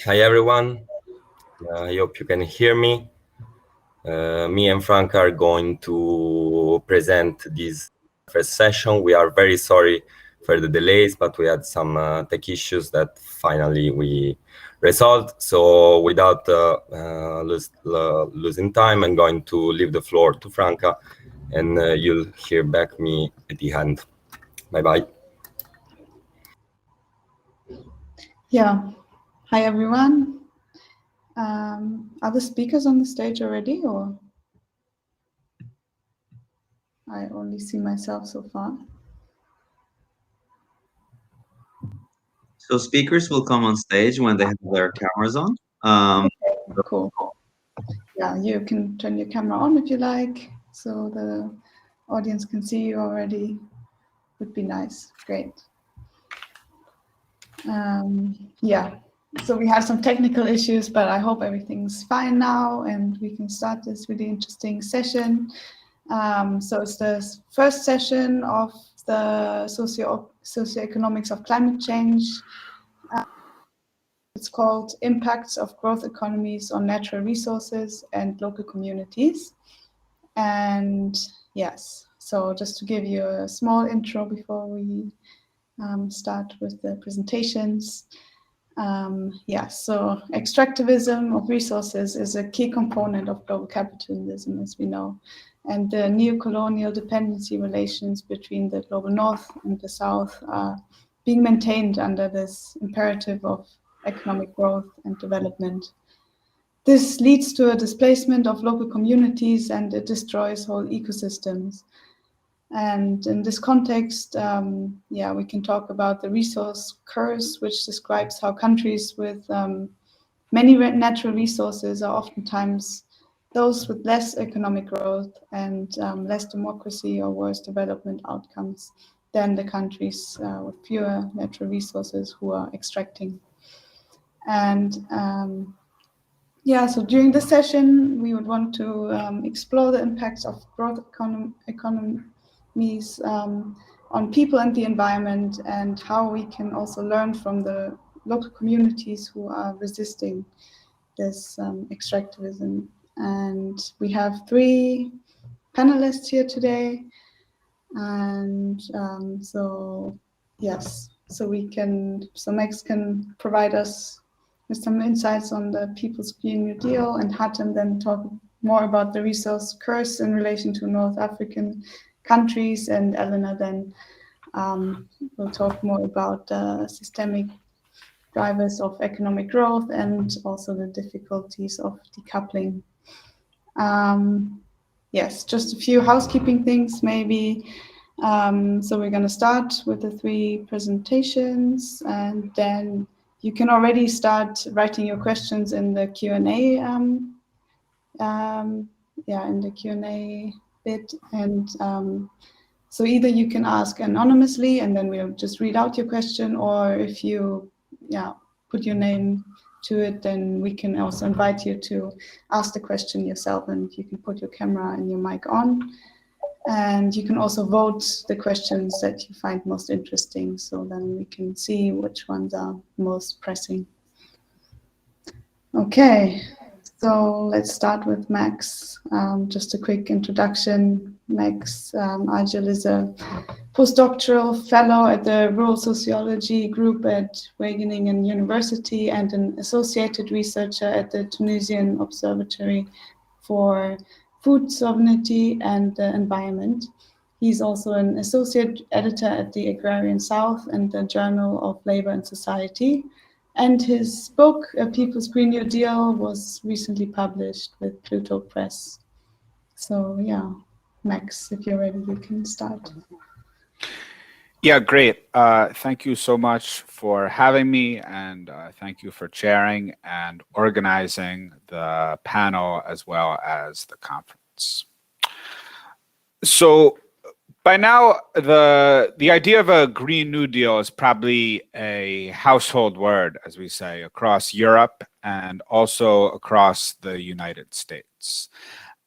Hi everyone, I hope you can hear me. Me and Frank are going to present this first session. We are very sorry for the delays, but we had some tech issues that finally we resolved. So without losing time, I'm going to leave the floor to Franca, and you'll hear back me at the end. Bye-bye. Yeah. Hi, everyone. Are the speakers on the stage already, or I only see myself so far? So speakers will come on stage when they have their cameras on. Okay, cool. Yeah, you can turn your camera on if you like, so the audience can see you already. Would be nice. Great. Yeah, so we have some technical issues, but I hope everything's fine now and we can start this really interesting session. So it's the first session of the socioeconomics of climate change. It's called Impacts of Growth Economies on Natural Resources and Local Communities. And yes, so just to give you a small intro before we start with the presentations. So extractivism of resources is a key component of global capitalism, as we know. And the neo-colonial dependency relations between the global north and the south are being maintained under this imperative of economic growth and development. This leads to a displacement of local communities and it destroys whole ecosystems. And in this context, we can talk about the resource curse, which describes how countries with many natural resources are oftentimes those with less economic growth and less democracy or worse development outcomes than the countries with fewer natural resources who are extracting. And so during this session, we would want to explore the impacts of growth economies on people and the environment, and how we can also learn from the local communities who are resisting this extractivism. And we have three panelists here today. And so Max can provide us with some insights on the People's Green New Deal, and Hatem then talk more about the resource curse in relation to North African countries, and Elena then will talk more about systemic drivers of economic growth and also the difficulties of decoupling. Just a few housekeeping things maybe. So we're going to start with the three presentations, and then you can already start writing your questions in the Q&A. In the Q&A bit, and so either you can ask anonymously, and then we'll just read out your question, or if you put your name to it, then we can also invite you to ask the question yourself, and you can put your camera and your mic on. And you can also vote the questions that you find most interesting, so then we can see which ones are most pressing. Okay, so let's start with Max. Just a quick introduction. Max Agil is a postdoctoral fellow at the Rural Sociology Group at Wageningen University and an associated researcher at the Tunisian Observatory for Food Sovereignty and the Environment. He's also an associate editor at the Agrarian South and the Journal of Labor and Society. And his book, A People's Green New Deal, was recently published with Pluto Press. So Max, if you're ready, you can start. Yeah, great. Thank you so much for having me, and thank you for chairing and organizing the panel as well as the conference. So by now, the idea of a Green New Deal is probably a household word, as we say, across Europe and also across the United States.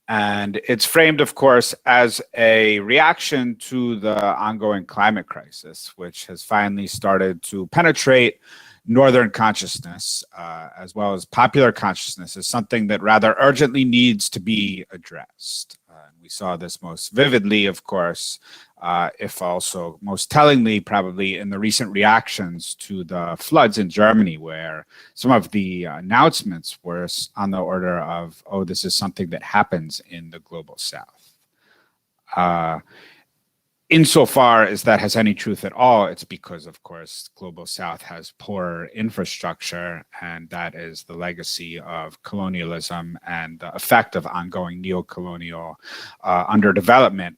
And it's framed, of course, as a reaction to the ongoing climate crisis, which has finally started to penetrate Northern consciousness, as well as popular consciousness, is something that rather urgently needs to be addressed. We saw this most vividly, of course, if also most tellingly, probably, in the recent reactions to the floods in Germany, where some of the announcements were on the order of, oh, this is something that happens in the global south. Insofar as that has any truth at all, it's because, of course, global south has poor infrastructure, and that is the legacy of colonialism and the effect of ongoing neo-colonial underdevelopment.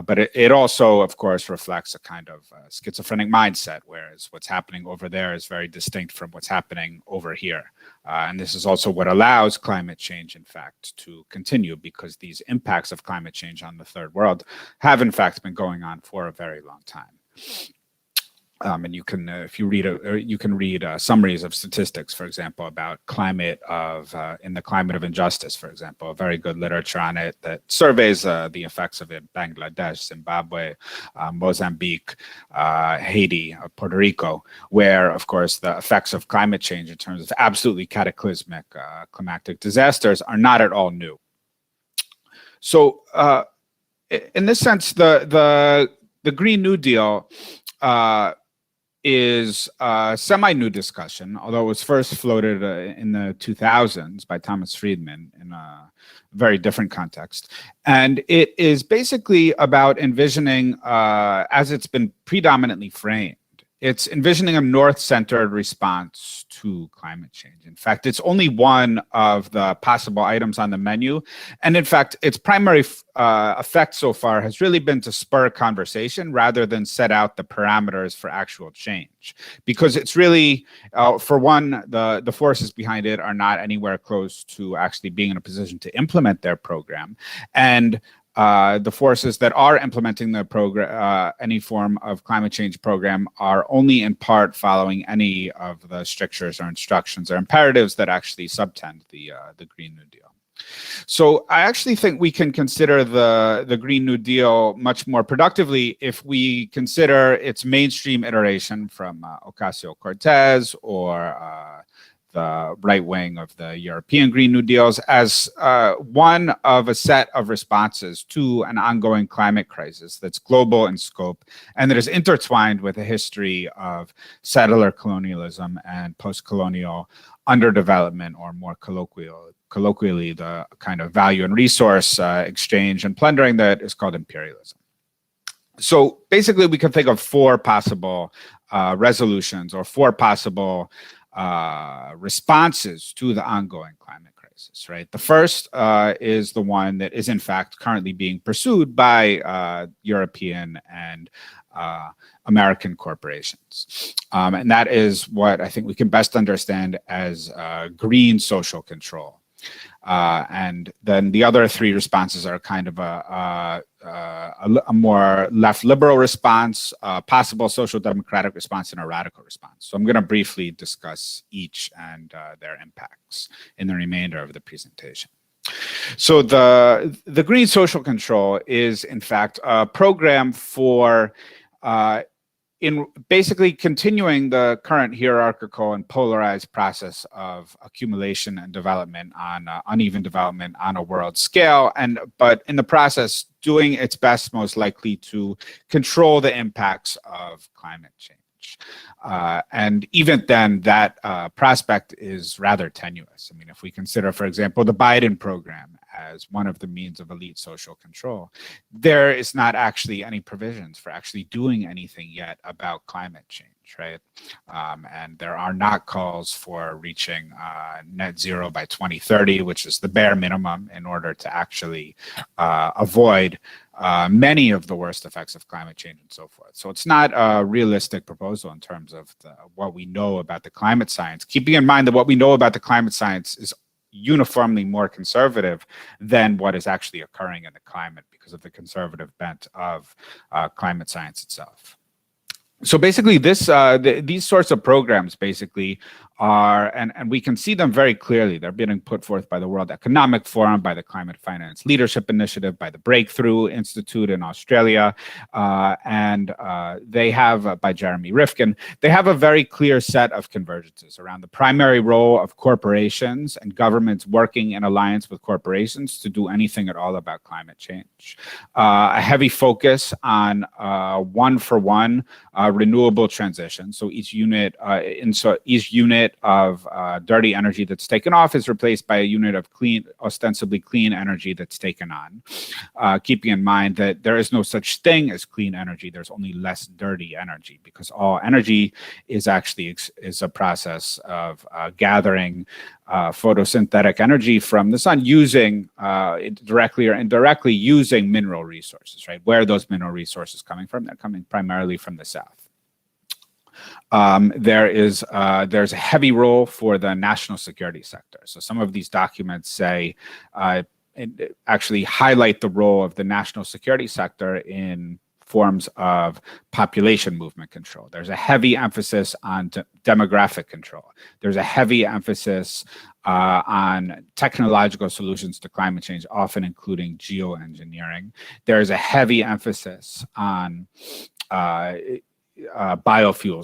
But it also, of course, reflects a kind of schizophrenic mindset, whereas what's happening over there is very distinct from what's happening over here. And this is also what allows climate change, in fact, to continue, because these impacts of climate change on the third world have, in fact, been going on for a very long time. And you can, if you read, you can read summaries of statistics, for example, about climate of, in the climate of injustice, for example, a very good literature on it that surveys the effects of it, Bangladesh, Zimbabwe, Mozambique, Haiti, Puerto Rico, where, of course, the effects of climate change in terms of absolutely cataclysmic climatic disasters are not at all new. So in this sense, the Green New Deal is a semi-new discussion, although it was first floated in the 2000s by Thomas Friedman in a very different context. And it is basically about envisioning, as it's been predominantly framed, it's envisioning a north-centered response to climate change. In fact, it's only one of the possible items on the menu. And in fact, its primary effect so far has really been to spur conversation rather than set out the parameters for actual change. Because it's really, for one, the forces behind it are not anywhere close to actually being in a position to implement their program. And the forces that are implementing the program, any form of climate change program, are only in part following any of the strictures or instructions or imperatives that actually subtend the Green New Deal. So I actually think we can consider the Green New Deal much more productively if we consider its mainstream iteration from OcasioCortez or the right wing of the European Green New Deals as one of a set of responses to an ongoing climate crisis that's global in scope and that is intertwined with a history of settler colonialism and post-colonial underdevelopment, or more colloquially, the kind of value and resource exchange and plundering that is called imperialism. So basically, we can think of four possible resolutions or four possible responses to the ongoing climate crisis, right? The first is the one that is in fact currently being pursued by European and American corporations. And that is what I think we can best understand as green social control. And then the other three responses are kind of a more left liberal response, a possible social democratic response, and a radical response. So I'm going to briefly discuss each and their impacts in the remainder of the presentation. So the green social control is in fact a program for in basically continuing the current hierarchical and polarized process of accumulation and development on uneven development on a world scale, but in the process doing its best most likely to control the impacts of climate change. And even then, that prospect is rather tenuous. I mean, if we consider, for example, the Biden program as one of the means of elite social control, there is not actually any provisions for actually doing anything yet about climate change, right? And there are not calls for reaching net zero by 2030, which is the bare minimum in order to actually avoid many of the worst effects of climate change and so forth. So it's not a realistic proposal in terms of what we know about the climate science, keeping in mind that what we know about the climate science is uniformly more conservative than what is actually occurring in the climate because of the conservative bent of climate science itself. So basically, these sorts of programs basically are, and we can see them very clearly. They're being put forth by the World Economic Forum, by the Climate Finance Leadership Initiative, by the Breakthrough Institute in Australia, and they have, by Jeremy Rifkin, they have a very clear set of convergences around the primary role of corporations and governments working in alliance with corporations to do anything at all about climate change. A heavy focus on one-for-one renewable transition. So each unit of dirty energy that's taken off is replaced by a unit of clean, ostensibly clean energy that's taken on. Keeping in mind that there is no such thing as clean energy. There's only less dirty energy, because all energy is actually a process of gathering photosynthetic energy from the sun, using directly or indirectly using mineral resources, right? Where are those mineral resources coming from? They're coming primarily from the south. There's a heavy role for the national security sector. So some of these documents say, actually highlight the role of the national security sector in forms of population movement control. There's a heavy emphasis on demographic control. There's a heavy emphasis on technological solutions to climate change, often including geoengineering. There's a heavy emphasis on biofuels,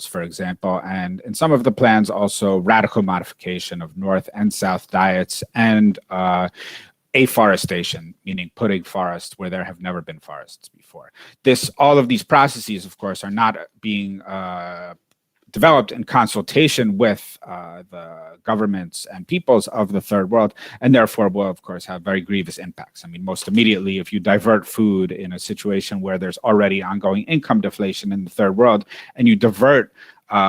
for example, and in some of the plans also radical modification of North and South diets, and afforestation, meaning putting forests where there have never been forests before. All of these processes, of course, are not being developed in consultation with the governments and peoples of the third world, and therefore will, of course, have very grievous impacts. I mean, most immediately, if you divert food in a situation where there's already ongoing income deflation in the third world, and you divert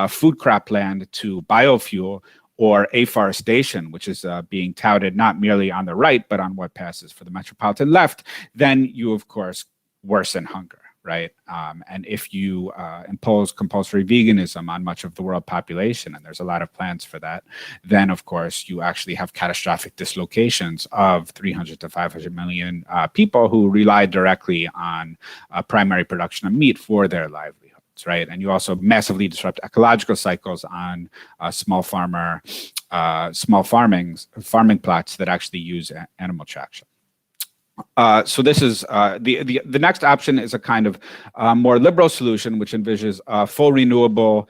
food cropland to biofuel or afforestation, which is being touted not merely on the right, but on what passes for the metropolitan left, then you, of course, worsen hunger. Right. And if you impose compulsory veganism on much of the world population, and there's a lot of plans for that, then, of course, you actually have catastrophic dislocations of 300 to 500 million people who rely directly on primary production of meat for their livelihoods. Right. And you also massively disrupt ecological cycles on small farming plots that actually use animal traction. So this is the next option is a kind of more liberal solution, which envisages a full renewable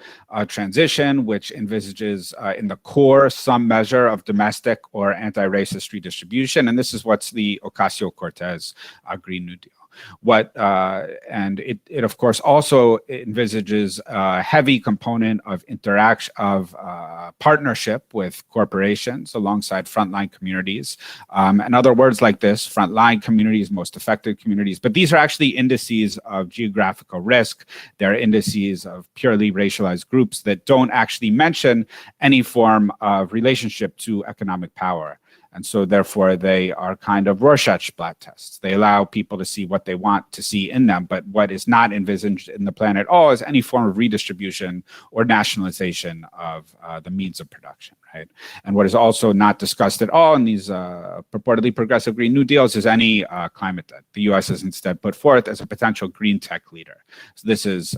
transition, which envisages in the core some measure of domestic or anti-racist redistribution. And this is what's the Ocasio-Cortez Green New Deal. And it of course also envisages a heavy component of interaction, of partnership with corporations alongside frontline communities. And other words like this: frontline communities, most affected communities. But these are actually indices of geographical risk. They're indices of purely racialized groups that don't actually mention any form of relationship to economic power. And so therefore they are kind of Rorschach blot tests. They allow people to see what they want to see in them, but what is not envisaged in the plan at all is any form of redistribution or nationalization of the means of production, right? And what is also not discussed at all in these purportedly progressive Green New Deals is any climate debt. The US is instead put forth as a potential green tech leader. So this is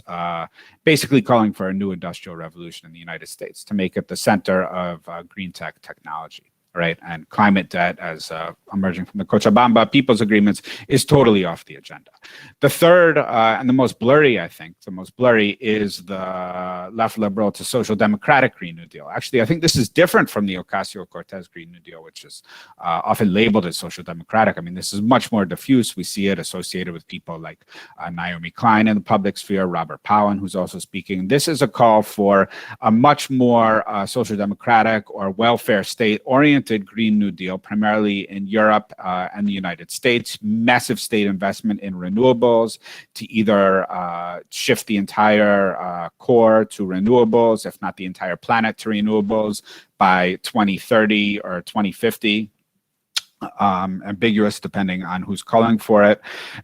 basically calling for a new industrial revolution in the United States to make it the center of green tech technology. Right, and climate debt, as emerging from the Cochabamba People's Agreements, is totally off the agenda. The third and the most blurry, I think, is the left liberal to social democratic Green New Deal. Actually, I think this is different from the Ocasio-Cortez Green New Deal, which is often labeled as social democratic. I mean, this is much more diffuse. We see it associated with people like Naomi Klein in the public sphere, Robert Powen, who's also speaking. This is a call for a much more social democratic or welfare state-oriented Green New Deal, primarily in Europe and the United States. Massive state investment in renewables to either shift the entire core to renewables, if not the entire planet to renewables by 2030 or 2050. ambiguous depending on who's calling for it.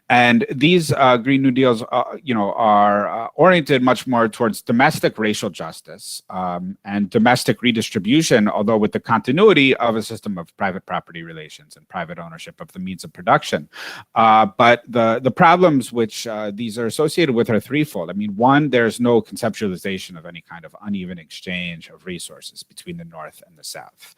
And these Green New Deals, are oriented much more towards domestic racial justice and domestic redistribution, although with the continuity of a system of private property relations and private ownership of the means of production. But the problems which these are associated with are threefold. I mean, one, there's no conceptualization of any kind of uneven exchange of resources between the North and the South.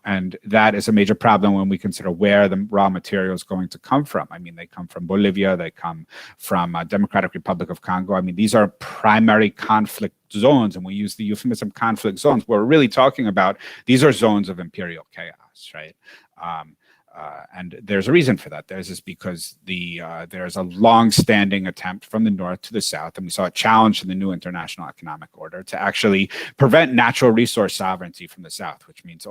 And that is a major problem when we consider where the raw material is going to come from. I mean, they come from Bolivia, they come from Democratic Republic of Congo. I mean, these are primary conflict zones, and we use the euphemism conflict zones. What we're really talking about, these are zones of imperial chaos, right? And there's a reason for that. There's because there's a long-standing attempt from the North to the South, and we saw a challenge in the new international economic order to actually prevent natural resource sovereignty from the South, which means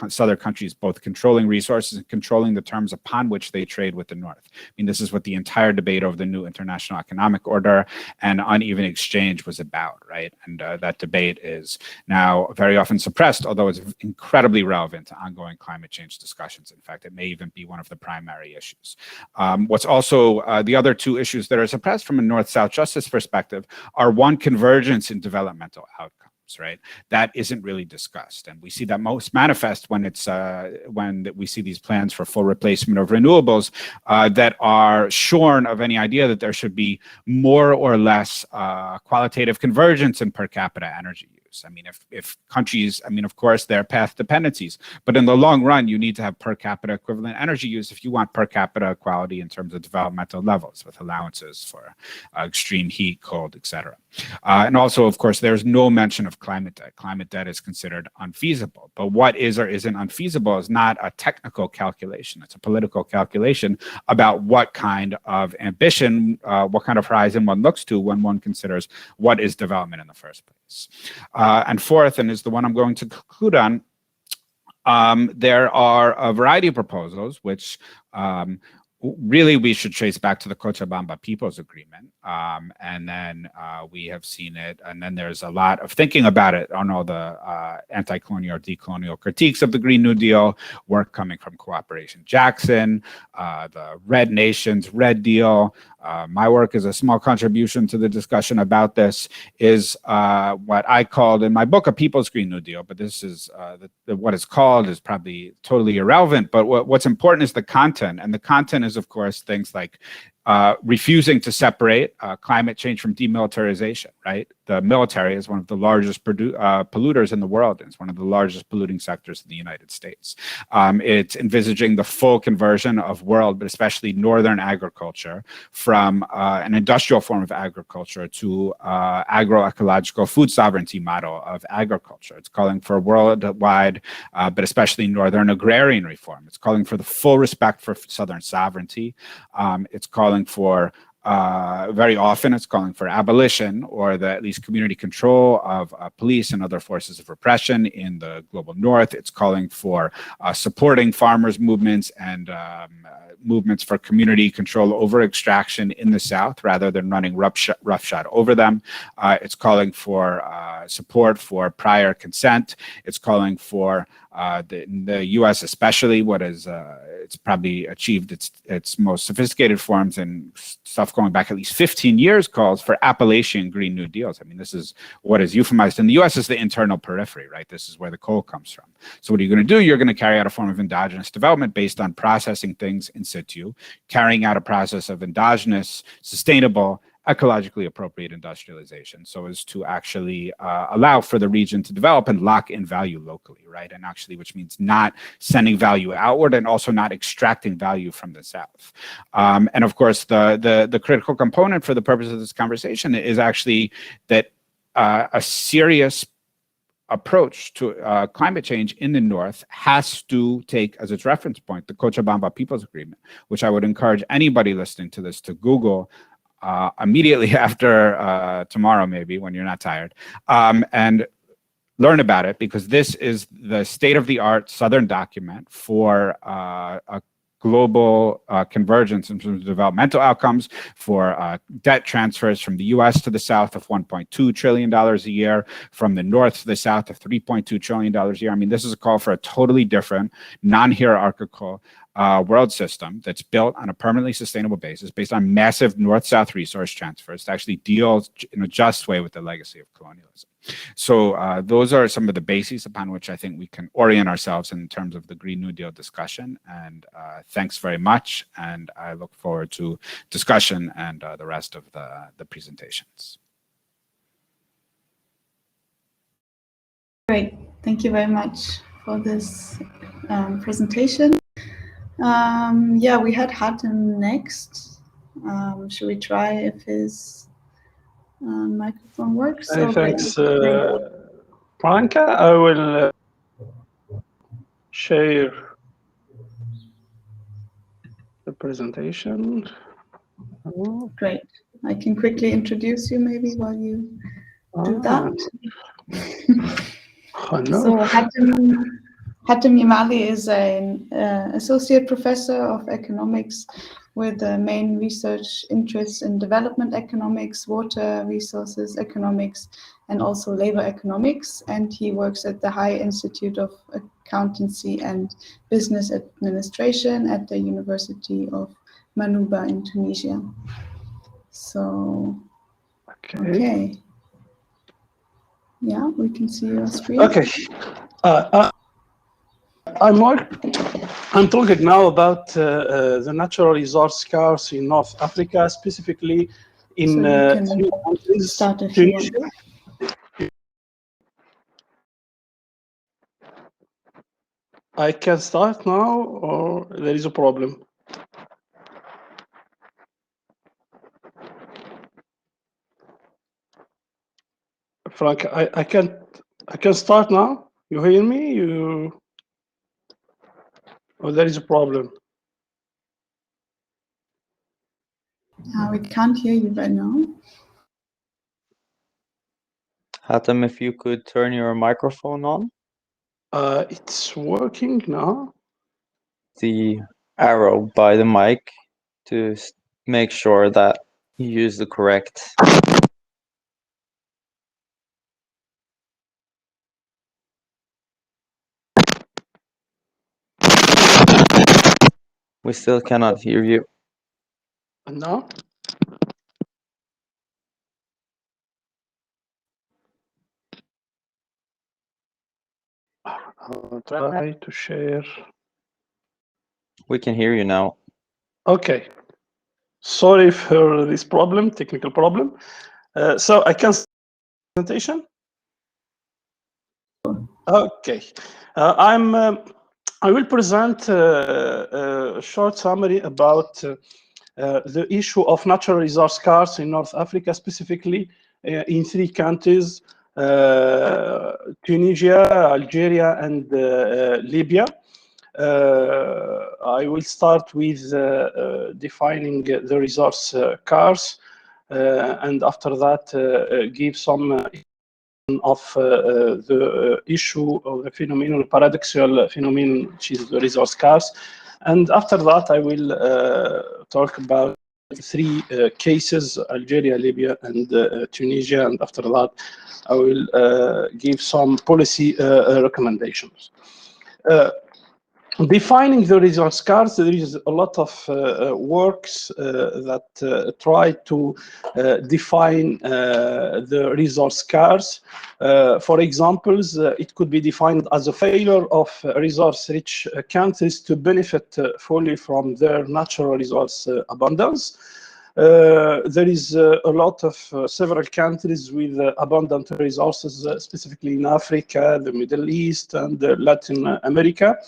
Southern countries both controlling resources and controlling the terms upon which they trade with the North. I mean, this is what the entire debate over the new international economic order and uneven exchange was about, right? And that debate is now very often suppressed, although it's incredibly relevant to ongoing climate change discussions. In fact, it may even be one of the primary issues. What's also the other two issues that are suppressed from a North-South justice perspective are, one, convergence in developmental outcomes. Right, that isn't really discussed, and we see that most manifest when it's when we see these plans for full replacement of renewables that are shorn of any idea that there should be more or less qualitative convergence in per capita energy use. I mean, if countries, I mean, of course, there are path dependencies, but in the long run, you need to have per capita equivalent energy use if you want per capita equality in terms of developmental levels, with allowances for extreme heat, cold, etc. And also, of course, there's no mention of climate debt. Climate debt is considered unfeasible, but what is or isn't unfeasible is not a technical calculation. It's a political calculation about what kind of ambition, what kind of horizon one looks to when one considers what is development in the first place. And fourth, and is the one I'm going to conclude on, there are a variety of proposals which really we should trace back to the Cochabamba People's Agreement. And then we have seen it, and then there's a lot of thinking about it on all the anti-colonial or decolonial critiques of the Green New Deal, work coming from Cooperation Jackson, the Red Nations, Red Deal. My work is a small contribution to the discussion about this, is what I called in my book a People's Green New Deal, but this is what it's called is probably totally irrelevant, but what's important is the content, and the content is, of course, things like refusing to separate climate change from demilitarization, right? The military is one of the largest polluters in the world, and it's one of the largest polluting sectors in the United States. It's envisaging the full conversion of world, but especially northern agriculture, from an industrial form of agriculture to agroecological food sovereignty model of agriculture. It's calling for worldwide, but especially northern agrarian reform. It's calling for the full respect for southern sovereignty. It's calling for very often it's calling for abolition or at least community control of police and other forces of repression in the global north. It's calling for supporting farmers' movements and movements for community control over extraction in the south rather than running roughshod over them. It's calling for support for prior consent. It's calling for in the U.S. especially, what is it's probably achieved its most sophisticated forms and stuff going back at least 15 years, calls for Appalachian Green New Deals. I mean, this is what is euphemized in the U.S. as the internal periphery, right? This is where the coal comes from. So what are you going to do? You're going to carry out a form of endogenous development based on processing things in situ, carrying out a process of endogenous, sustainable, ecologically appropriate industrialization, so as to actually allow for the region to develop and lock in value locally, right? And actually, which means not sending value outward and also not extracting value from the south. And of course, the critical component for the purpose of this conversation is actually that a serious approach to climate change in the north has to take as its reference point the Cochabamba People's Agreement, which I would encourage anybody listening to this to Google immediately after tomorrow, maybe when you're not tired, and learn about it, because this is the state-of-the-art Southern document for global convergence in terms of developmental outcomes for debt transfers from the US to the South of $1.2 trillion a year, from the North to the South of $3.2 trillion a year. I mean, this is a call for a totally different, non-hierarchical world system that's built on a permanently sustainable basis based on massive North-South resource transfers to actually deal in a just way with the legacy of colonialism. So those are some of the bases upon which I think we can orient ourselves in terms of the Green New Deal discussion. And thanks very much. And I look forward to discussion and the rest of the presentations. Great. Thank you very much for this presentation. Yeah, we had Hatem next. Should we try if his microphone works? Thanks, Franca. I will share the presentation. Great. I can quickly introduce you maybe while you do that. So Hatem Jemmali is an associate professor of economics with main research interests in development economics, water resources economics, and also labor economics. And he works at the High Institute of Accountancy and Business Administration at the University of Manouba in Tunisia. So, okay. Yeah, we can see your screen. Okay. I'm talking now about the natural resource scarce in North Africa, specifically in three countries. Start if you want. I can start now, or there is a problem? Frank, I can start now. You hear me? Or there is a problem? We can't hear you right now. Hatem, if you could turn your microphone on. It's working now. The arrow by the mic to make sure that you use the correct. We still cannot hear you. No? I'll try to share. We can hear you now. Okay. Sorry for this problem, technical problem. So I can start the presentation? Okay. I will present a short summary about the issue of natural resource scarce in North Africa, specifically in three countries, Tunisia, Algeria, and Libya. I will start with defining the resource scarce, and after that give some of the issue of the phenomenon, paradoxical phenomenon, which is the resource scarce. And after that, I will talk about three cases, Algeria, Libya, and Tunisia. And after that, I will give some policy recommendations. Defining the resource scarce, there is a lot of works that try to define the resource scarce. For example, it could be defined as a failure of resource-rich countries to benefit fully from their natural resource abundance. There is a lot of several countries with abundant resources, specifically in Africa, the Middle East, and Latin America.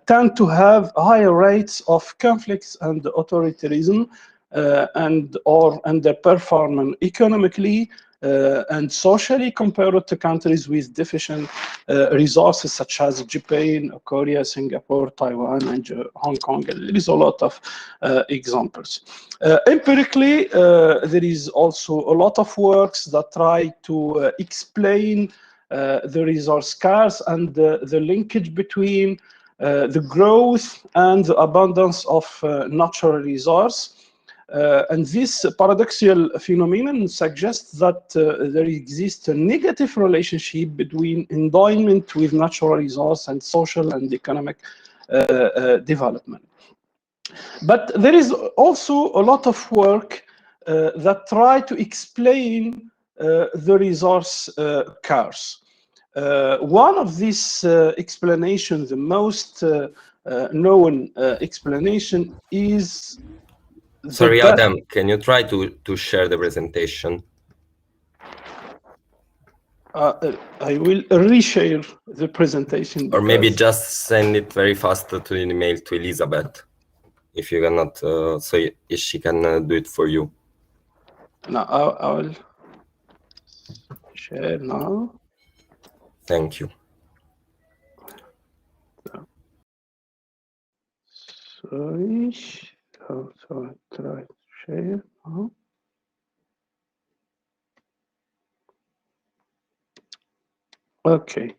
Tend to have higher rates of conflicts and authoritarianism and underperform economically and socially compared to countries with deficient resources such as Japan, Korea, Singapore, Taiwan, and Hong Kong. There is a lot of examples. Empirically, there is also a lot of works that try to explain the resource scarce and the linkage between the growth and the abundance of natural resource. And this paradoxical phenomenon suggests that there exists a negative relationship between endowment with natural resource and social and economic development. But there is also a lot of work that try to explain the resource curse. One of these explanations, the most known explanation is... Sorry, Adam, can you try to share the presentation? I will reshare the presentation. Or maybe just send it very fast to an email to Elizabeth, if you cannot, so she can do it for you. No, I will share now. Thank you. Sorry. So I try to share now. Okay.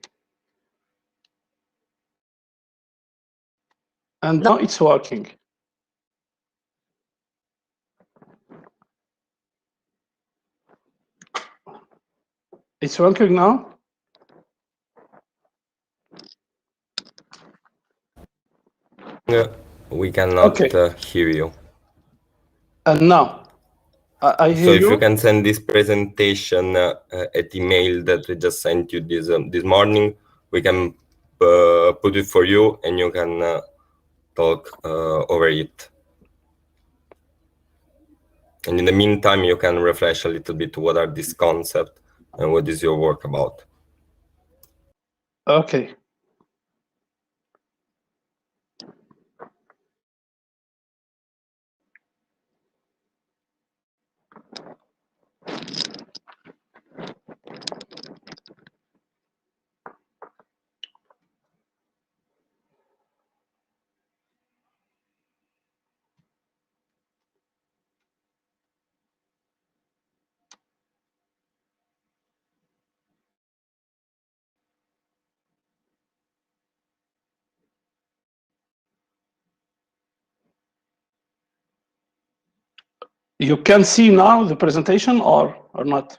And now it's working. It's working now? We cannot hear you. And now? I hear so if you. you can send this presentation at email that we just sent you this morning, we can put it for you and you can talk over it. And in the meantime, you can refresh a little bit what are these concepts and what is your work about. Okay. You can see now the presentation or not?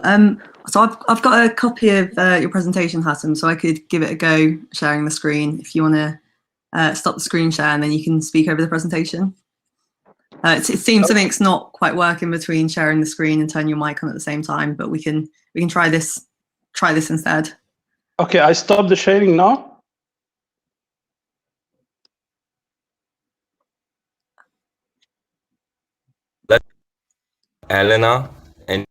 So I've got a copy of your presentation, Hatem, so I could give it a go sharing the screen if you want to stop the screen share and then you can speak over the presentation. It seems something's not quite working between sharing the screen and turn your mic on at the same time, but we can try this instead. Okay, I stopped the sharing now. Let Elena and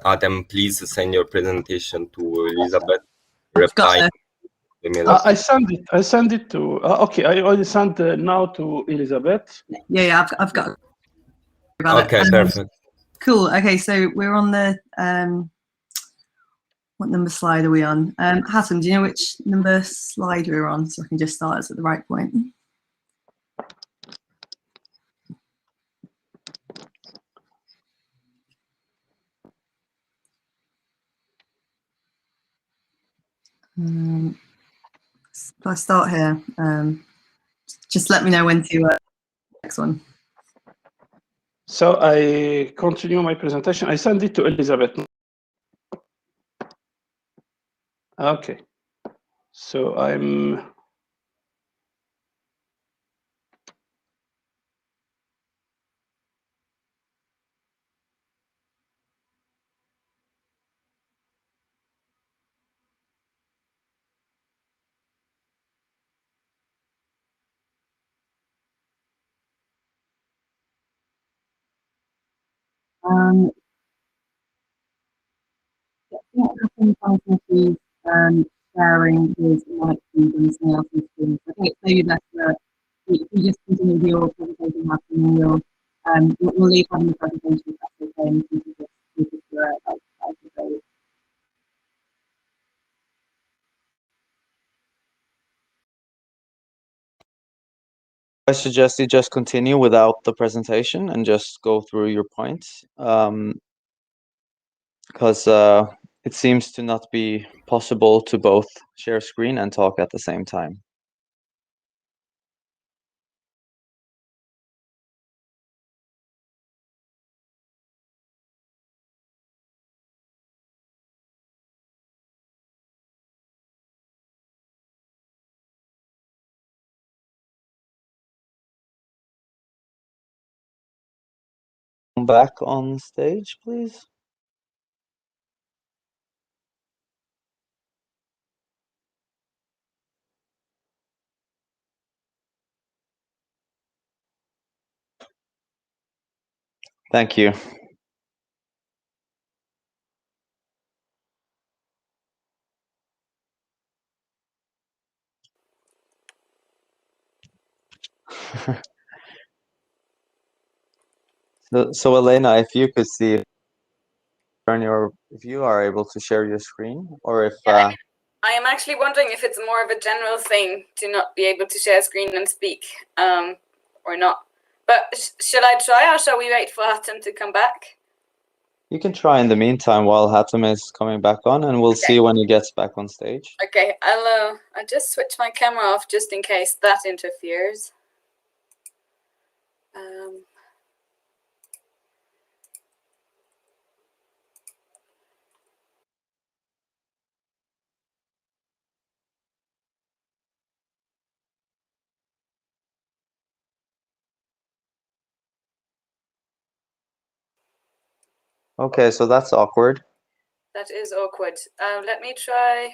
Adam, please send your presentation to Elizabeth. Reply. I send it to. Okay, I already sent now to Elizabeth. Yeah, I've got. Okay, perfect. Cool. Okay, so we're on the what number slide are we on? Hatem, do you know which number slide we're on, so I can just start us at the right point? If I start here, just let me know when to next one. So I continue my presentation. I send it to Elizabeth. Okay. So I'm. What happens consultancies sharing with like and something else in screen. I think it's maybe best that if you just continue with your presentation happening, we'll leave having the presentation if that's okay, and you can just do it like I suggest you just continue without the presentation and just go through your points, because it seems to not be possible to both share screen and talk at the same time. Back on stage, please. Thank you. So Elena, if you could see if you are able to share your screen, or if I am actually wondering if it's more of a general thing to not be able to share screen and speak, or not. But shall I try, or shall we wait for Hatem to come back? you can try in the meantime while Hatem is coming back on, and we'll see when he gets back on stage. Okay, I'll just switch my camera off just in case that interferes. Okay, so that's awkward. That is awkward. Let me try.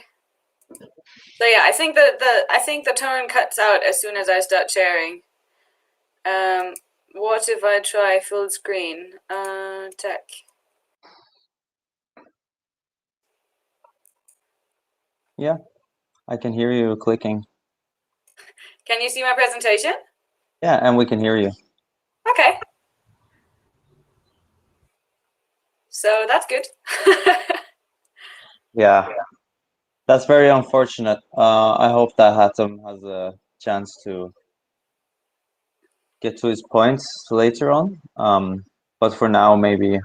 So yeah, I think the tone cuts out as soon as I start sharing. What if I try full screen? Tech. Yeah, I can hear you clicking. Can you see my presentation? Yeah, and we can hear you. Okay. So that's good. Yeah, that's very unfortunate. I hope that Hatem has a chance to get to his points later on. But for now, maybe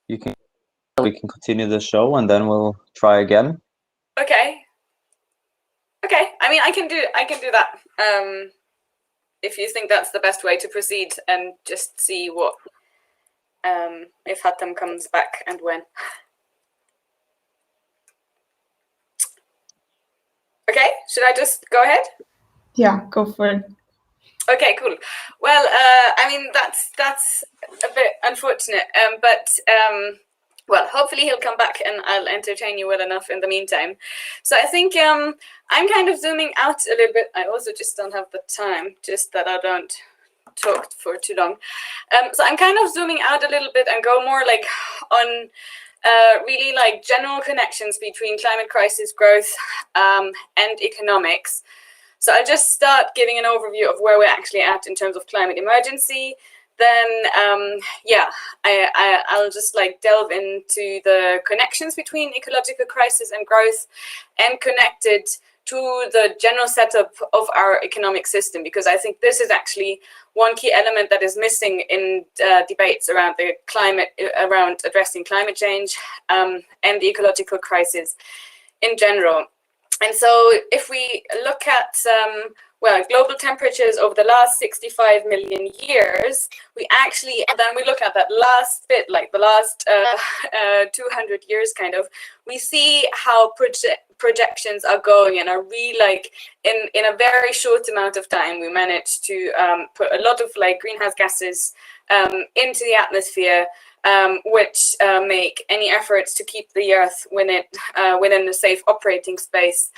we can continue the show and then we'll try again. Okay. Okay. I mean, I can do that. If you think that's the best way to proceed, and just see what if Hatem comes back and when. Okay, should I just go ahead? Yeah, go for it. Okay, cool. Well, I mean, that's a bit unfortunate, but well, hopefully he'll come back and I'll entertain you well enough in the meantime. So I think I'm kind of zooming out a little bit. I also just don't have the time, just that I don't talk for too long. So I'm kind of zooming out a little bit and go more like on really like general connections between climate crisis, growth, and economics. So I'll just start giving an overview of where we're actually at in terms of climate emergency. Then, yeah, I'll just like delve into the connections between ecological crisis and growth, and connect it to the general setup of our economic system, because I think this is actually one key element that is missing in debates around the climate, around addressing climate change and the ecological crisis in general. And so if we look at, well, global temperatures over the last 65 million years, we actually, and then we look at that last bit, like the last 200 years kind of, we see how projections are going, and are really like, in a very short amount of time, we managed to put a lot of like greenhouse gases into the atmosphere, which make any efforts to keep the Earth within a safe operating space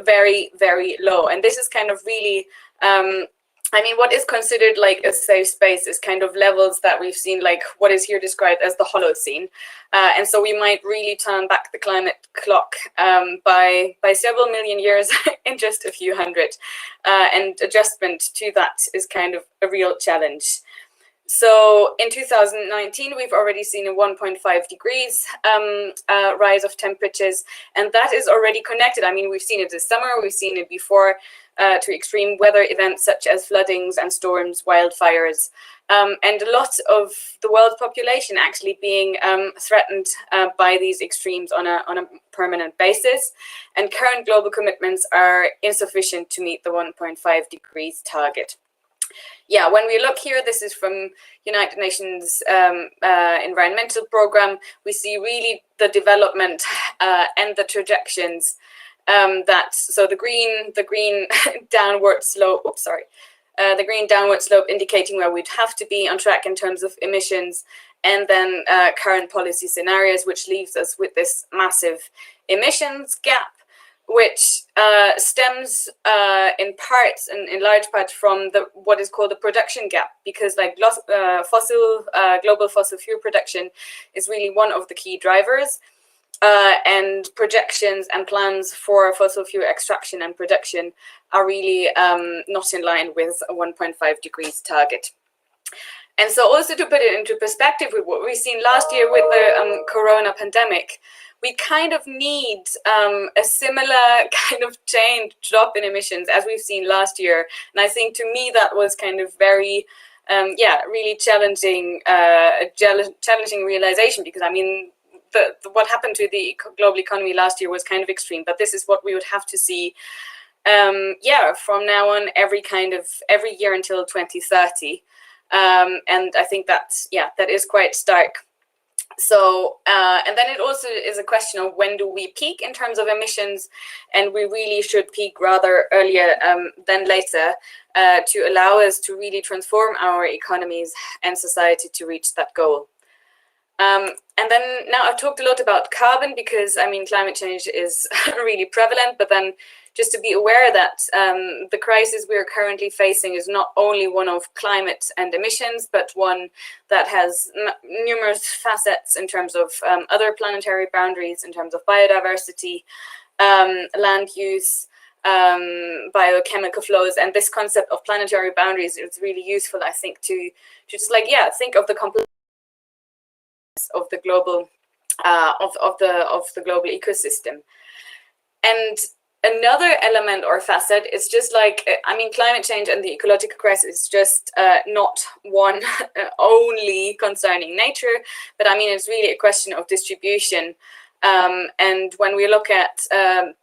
very, very low. And this is kind of really, I mean, what is considered like a safe space is kind of levels that we've seen, like what is here described as the Holocene. And so we might really turn back the climate clock by several million years in just a few hundred. And adjustment to that is kind of a real challenge. So in 2019, we've already seen a 1.5 degrees rise of temperatures, and that is already connected. I mean, we've seen it this summer, we've seen it before, to extreme weather events such as floodings and storms, wildfires, and a lot of the world population actually being threatened by these extremes on a permanent basis. And current global commitments are insufficient to meet the 1.5 degrees target. Yeah, when we look here, this is from United Nations Environmental Program. We see really the development and the projections so the green downward slope. Oops, sorry. The green downward slope indicating where we'd have to be on track in terms of emissions, and then current policy scenarios, which leaves us with this massive emissions gap, which stems in parts and in large part from what is called the production gap, because like global fossil fuel production is really one of the key drivers. And projections and plans for fossil fuel extraction and production are really not in line with a 1.5 degrees target. And so also to put it into perspective with what we've seen last year with the corona pandemic, we kind of need a similar kind of drop in emissions as we've seen last year. And I think to me that was kind of very, really challenging realization, because I mean, what happened to the global economy last year was kind of extreme, but this is what we would have to see, from now on, every year until 2030. And I think that is quite stark. So, and then it also is a question of when do we peak in terms of emissions, and we really should peak rather earlier than later to allow us to really transform our economies and society to reach that goal. And then now I've talked a lot about carbon because, I mean, climate change is really prevalent, but then just to be aware that the crisis we are currently facing is not only one of climate and emissions, but one that has numerous facets in terms of other planetary boundaries, in terms of biodiversity, land use, biochemical flows. And this concept of planetary boundaries is really useful, I think, to just think of the complexity of the global of the global ecosystem. And another element or facet is just climate change and the ecological crisis is just not one only concerning nature, but I mean, it's really a question of distribution. And when we look at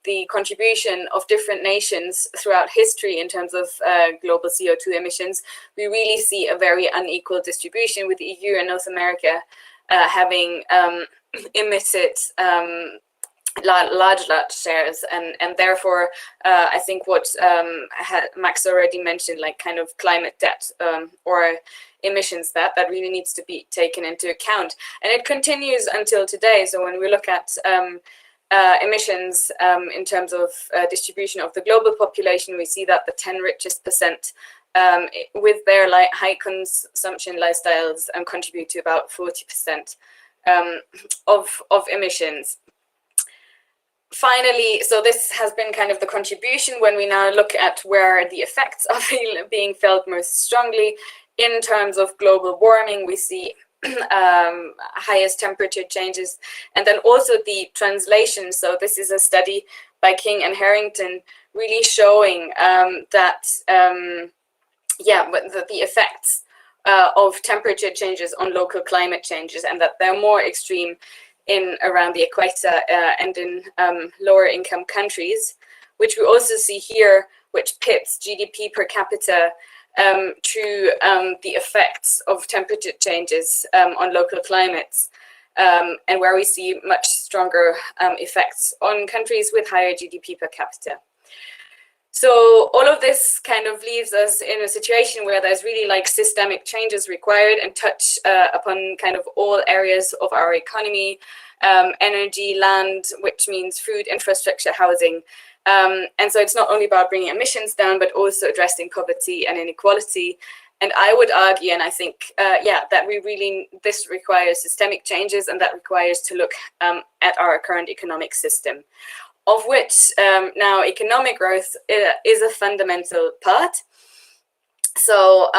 the contribution of different nations throughout history in terms of global CO2 emissions, we really see a very unequal distribution, with the EU and North America having emitted large shares, and therefore I think what Max already mentioned, like kind of climate debt or emissions that really needs to be taken into account, and it continues until today. So when we look at emissions in terms of distribution of the global population, we see that the 10 richest percent with their high consumption lifestyles contribute to about 40% of emissions. Finally, so this has been kind of the contribution. When we now look at where the effects are being felt most strongly in terms of global warming, we see highest temperature changes, and then also the translation. So this is a study by King and Harrington really showing that the effects of temperature changes on local climate changes, and that they're more extreme in around the equator and in lower income countries, which we also see here, which pits GDP per capita to the effects of temperature changes on local climates, and where we see much stronger effects on countries with higher GDP per capita. So all of this kind of leaves us in a situation where there's really systemic changes required and touch upon kind of all areas of our economy, energy, land, which means food, infrastructure, housing. And so it's not only about bringing emissions down, but also addressing poverty and inequality. And I would argue, and I think, that this requires systemic changes, and that requires to look at our current economic system, of which now economic growth is a fundamental part. So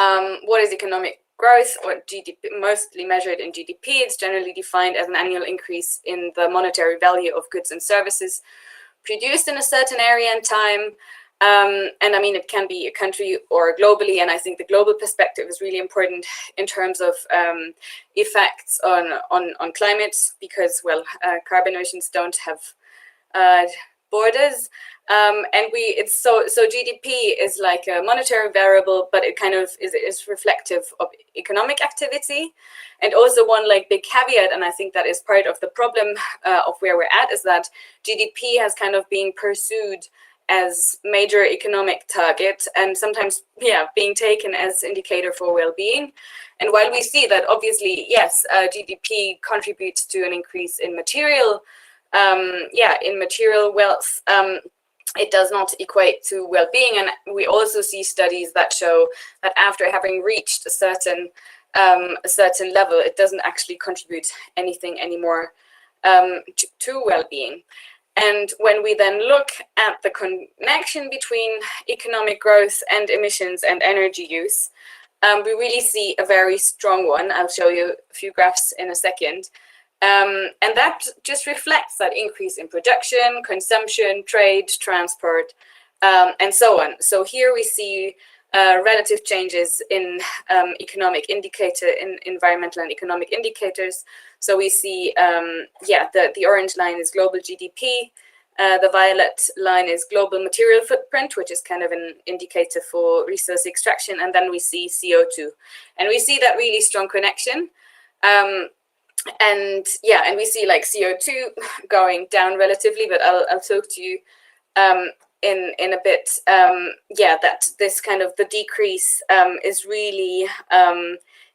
what is economic growth, or GDP, mostly measured in GDP? It's generally defined as an annual increase in the monetary value of goods and services produced in a certain area and time, And I mean, it can be a country or globally, and I think the global perspective is really important in terms of effects on climate, because, well, carbon emissions don't have borders. And it's so GDP is like a monetary variable, but it kind of is reflective of economic activity. And also one like big caveat, and I think that is part of the problem of where we're at, is that GDP has kind of been pursued as major economic target, and sometimes, being taken as indicator for well-being. And while we see that obviously, yes, GDP contributes to an increase in material, material wealth, it does not equate to well-being. And we also see studies that show that after having reached a certain level, it doesn't actually contribute anything anymore to well-being. And when we then look at the connection between economic growth and emissions and energy use, we really see a very strong one. I'll show you a few graphs in a second. And that just reflects that increase in production, consumption, trade, transport, and so on. So here we see relative changes in environmental and economic indicators. So we see, the orange line is global GDP. The violet line is global material footprint, which is kind of an indicator for resource extraction. And then we see CO2. And we see that really strong connection. And we see like CO2 going down relatively, but I'll talk to you in a bit. That this kind of the decrease is really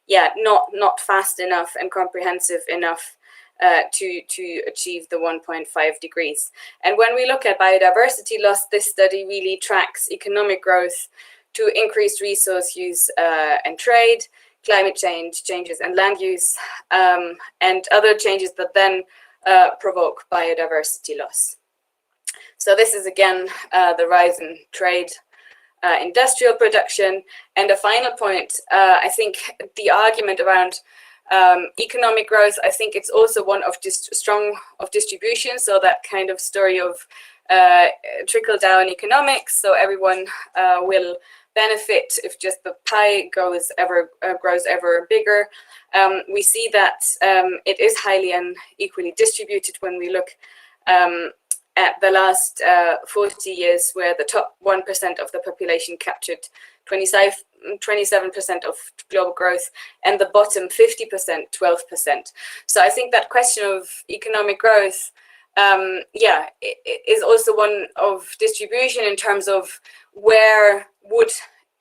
not fast enough and comprehensive enough to achieve the 1.5 degrees. And when we look at biodiversity loss, this study really tracks economic growth to increased resource use and trade, climate changes and land use, and other changes that then provoke biodiversity loss. So this is again the rise in trade, industrial production. And a final point, I think the argument around economic growth, I think it's also one of strong distribution. So that kind of story of trickle down economics. So everyone will benefit if just the pie grows ever bigger. We see that it is highly unequally distributed when we look at the last 40 years, where the top 1% of the population captured 27% of global growth, and the bottom 50%, 12%. So I think that question of economic growth, is also one of distribution in terms of where would,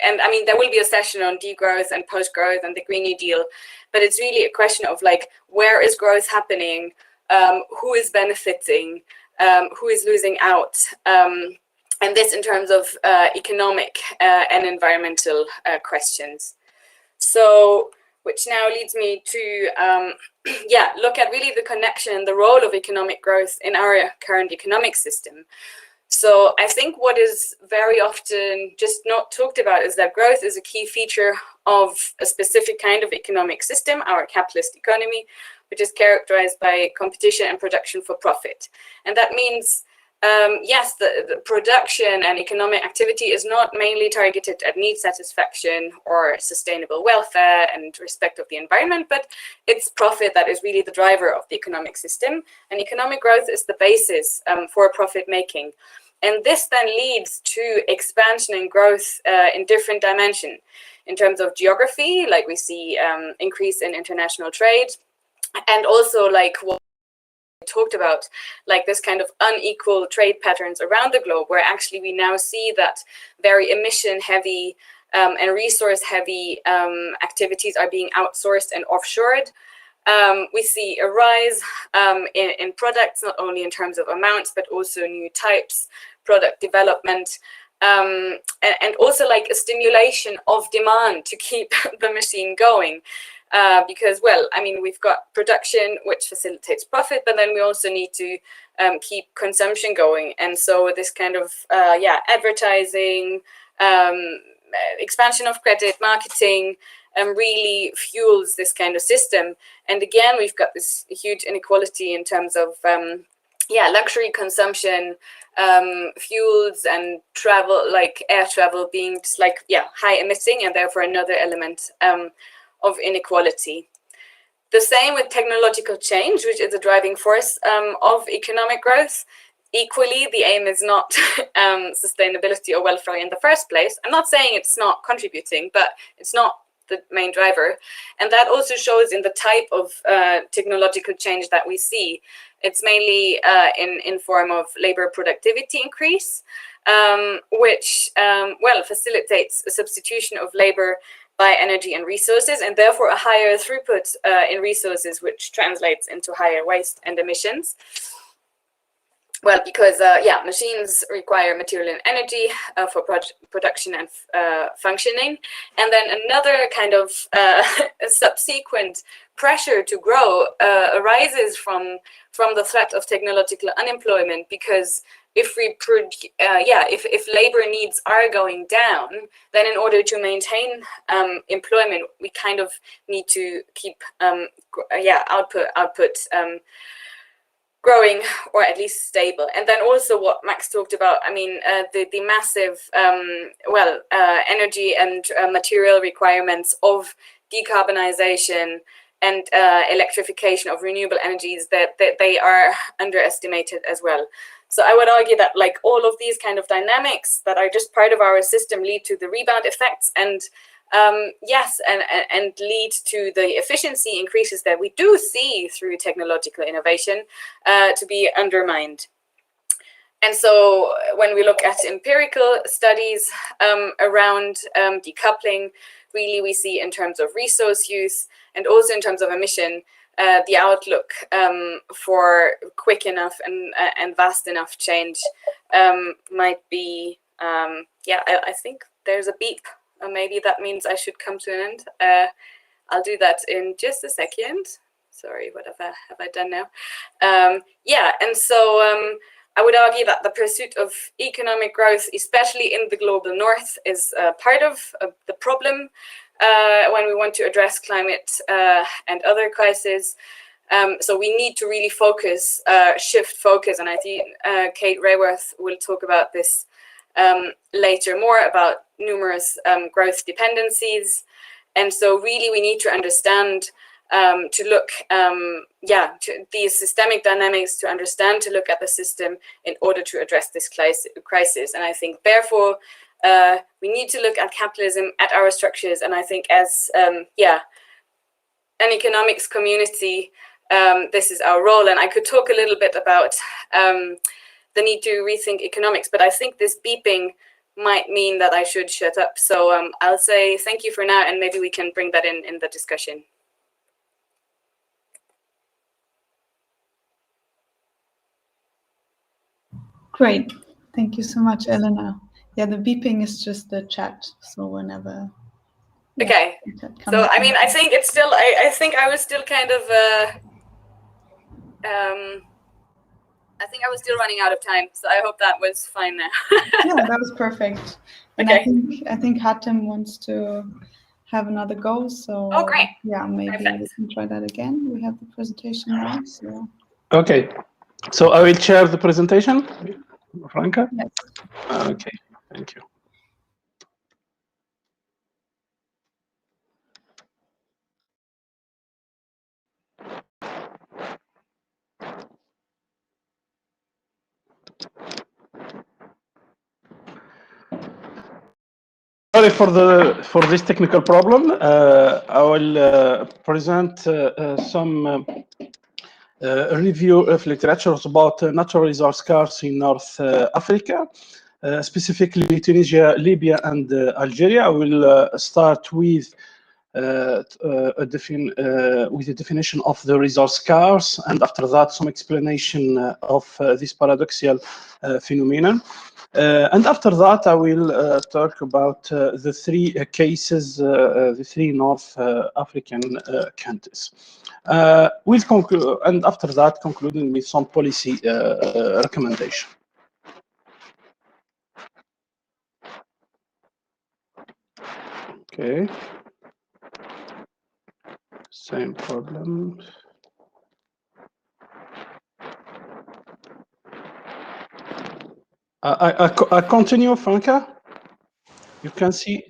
and I mean, there will be a session on degrowth and post-growth and the Green New Deal, but it's really a question of like, where is growth happening? Who is benefiting? Who is losing out? And this in terms of economic and environmental questions. So, which now leads me to, look at really the connection and the role of economic growth in our current economic system. So I think what is very often just not talked about is that growth is a key feature of a specific kind of economic system, our capitalist economy, which is characterized by competition and production for profit. And that means, yes, the production and economic activity is not mainly targeted at need satisfaction or sustainable welfare and respect of the environment, but it's profit that is really the driver of the economic system. And economic growth is the basis for profit making. And this then leads to expansion and growth in different dimensions. In terms of geography, like we see increase in international trade, and also like what we talked about, like this kind of unequal trade patterns around the globe, where actually we now see that very emission heavy and resource heavy activities are being outsourced and offshored. We see a rise in products, not only in terms of amounts, but also new types, product development, and also like a stimulation of demand to keep the machine going. Because, well, I mean, we've got production, which facilitates profit, but then we also need to keep consumption going. And so this kind of, advertising, expansion of credit, marketing, really fuels this kind of system. And again, we've got this huge inequality in terms of, luxury consumption, fuels and travel, like air travel being just like, high emitting, and therefore another element of inequality. The same with technological change, which is a driving force of economic growth. Equally, the aim is not sustainability or welfare in the first place. I'm not saying it's not contributing, but it's not the main driver. And that also shows in the type of technological change that we see. It's mainly in form of labor productivity increase, which, facilitates a substitution of labor by energy and resources, and therefore a higher throughput in resources, which translates into higher waste and emissions. Well, because machines require material and energy for production and functioning, and then another kind of subsequent pressure to grow arises from the threat of technological unemployment, because if labor needs are going down, then in order to maintain employment, we kind of need to keep output growing, or at least stable. And then also what Max talked about, I mean, the massive energy and material requirements of decarbonization and electrification of renewable energies, that they are underestimated as well. So I would argue that like all of these kind of dynamics that are just part of our system lead to the rebound effects, and and lead to the efficiency increases that we do see through technological innovation to be undermined. And so when we look at empirical studies around decoupling, really we see in terms of resource use and also in terms of emission, the outlook for quick enough and vast enough change might be, I think there's a beep. Maybe that means I should come to an end. I'll do that in just a second. Sorry, what have I done now? And so I would argue that the pursuit of economic growth, especially in the global north, is part of the problem when we want to address climate and other crises. So we need to really focus, shift focus, and I think Kate Rayworth will talk about this later more, about numerous growth dependencies. And so really we need to understand to look to these systemic dynamics, to understand, to look at the system in order to address this crisis. And I think therefore we need to look at capitalism, at our structures, and I think as an economics community, this is our role. And I could talk a little bit about the need to rethink economics, but I think this beeping might mean that I should shut up. So I'll say thank you for now, and maybe we can bring that in the discussion. Great. Thank you so much, Elena. Yeah, the beeping is just the chat. So whenever. Okay. So, I mean, I think it's still, I think I was still kind of, I think I was still running out of time. So I hope that was fine now. Yeah, that was perfect. And okay. I think Hatem wants to have another go. So oh, great. Yeah, maybe Perfect. we can try that again. We have the presentation now. So. Okay. So I will share the presentation, Franca? Yes. Okay, thank you. Sorry for this technical problem. I will present some review of literature about natural resource scarce in North Africa, specifically Tunisia, Libya, and Algeria. I will start with a definition of the resource scarce, and after that, some explanation of this paradoxical phenomenon. And after that, I will talk about the three cases, the three North African countries. We'll conclude, and after that, concluding with some policy recommendation. Okay. Same problem. I continue, Franca. You can see.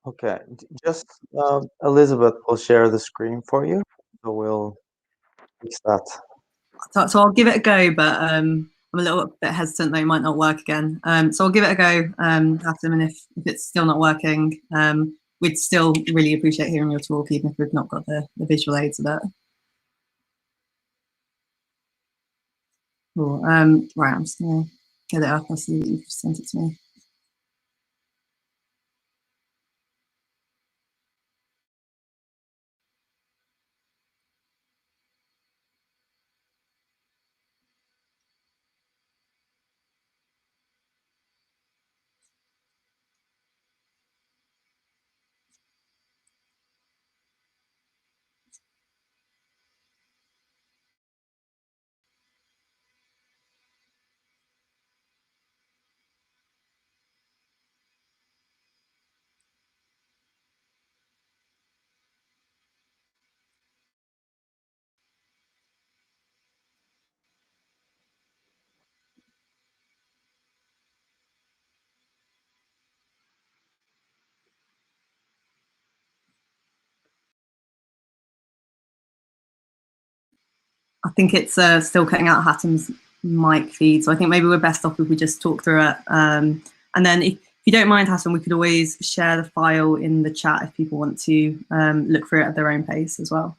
Okay, just Elizabeth will share the screen for you, so we'll fix that. So I'll give it a go, but I'm a little bit hesitant that it might not work again. So I'll give it a go, Hatem, and if it's still not working, we'd still really appreciate hearing your talk, even if we've not got the visual aids of it. Cool. Right, I'm just gonna get it up. I see that you've sent it to me. I think it's still cutting out Hatem's mic feed, so I think maybe we're best off if we just talk through it. And then if you don't mind, Hatem, we could always share the file in the chat if people want to look through it at their own pace as well.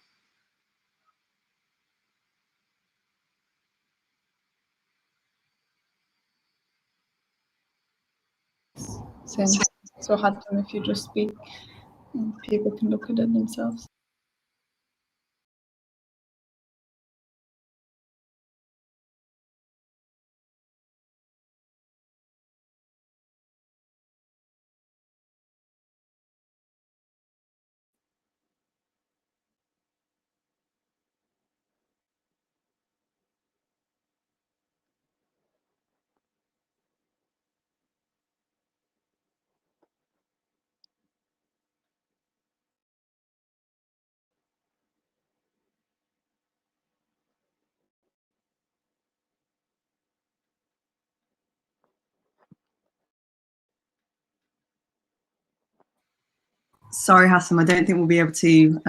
Same. So Hatem, if you just speak, and people can look at it themselves. Sorry, Hatem, I don't think we'll be able to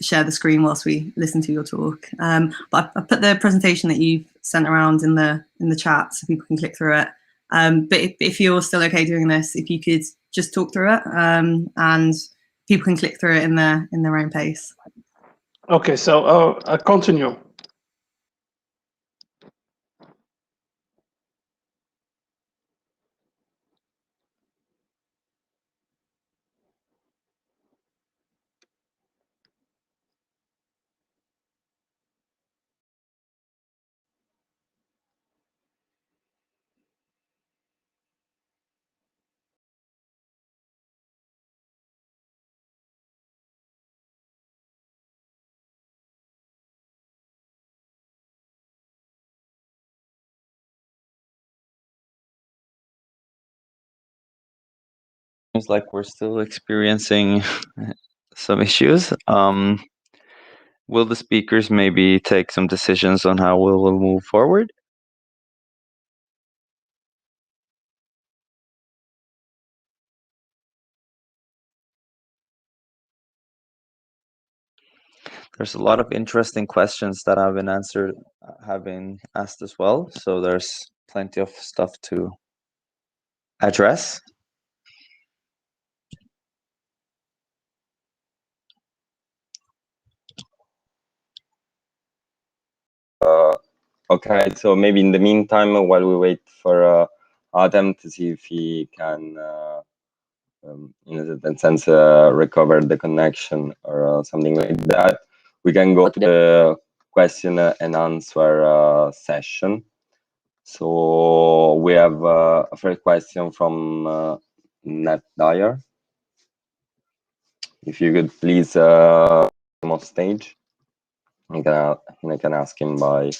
share the screen whilst we listen to your talk. But I put the presentation that you've sent around in the chat so people can click through it. But if you're still okay doing this, if you could just talk through it and people can click through it in their own pace. Okay, so I continue. Seems like we're still experiencing some issues. Will the speakers maybe take some decisions on how we will move forward? There's a lot of interesting questions that have been asked as well, so there's plenty of stuff to address. Okay, so maybe in the meantime, while we wait for Hatem to see if he can, in a certain sense, recover the connection or something like that, we can go to the question and answer session. So we have a first question from Nat Dyer. If you could please come on stage, I can ask him by,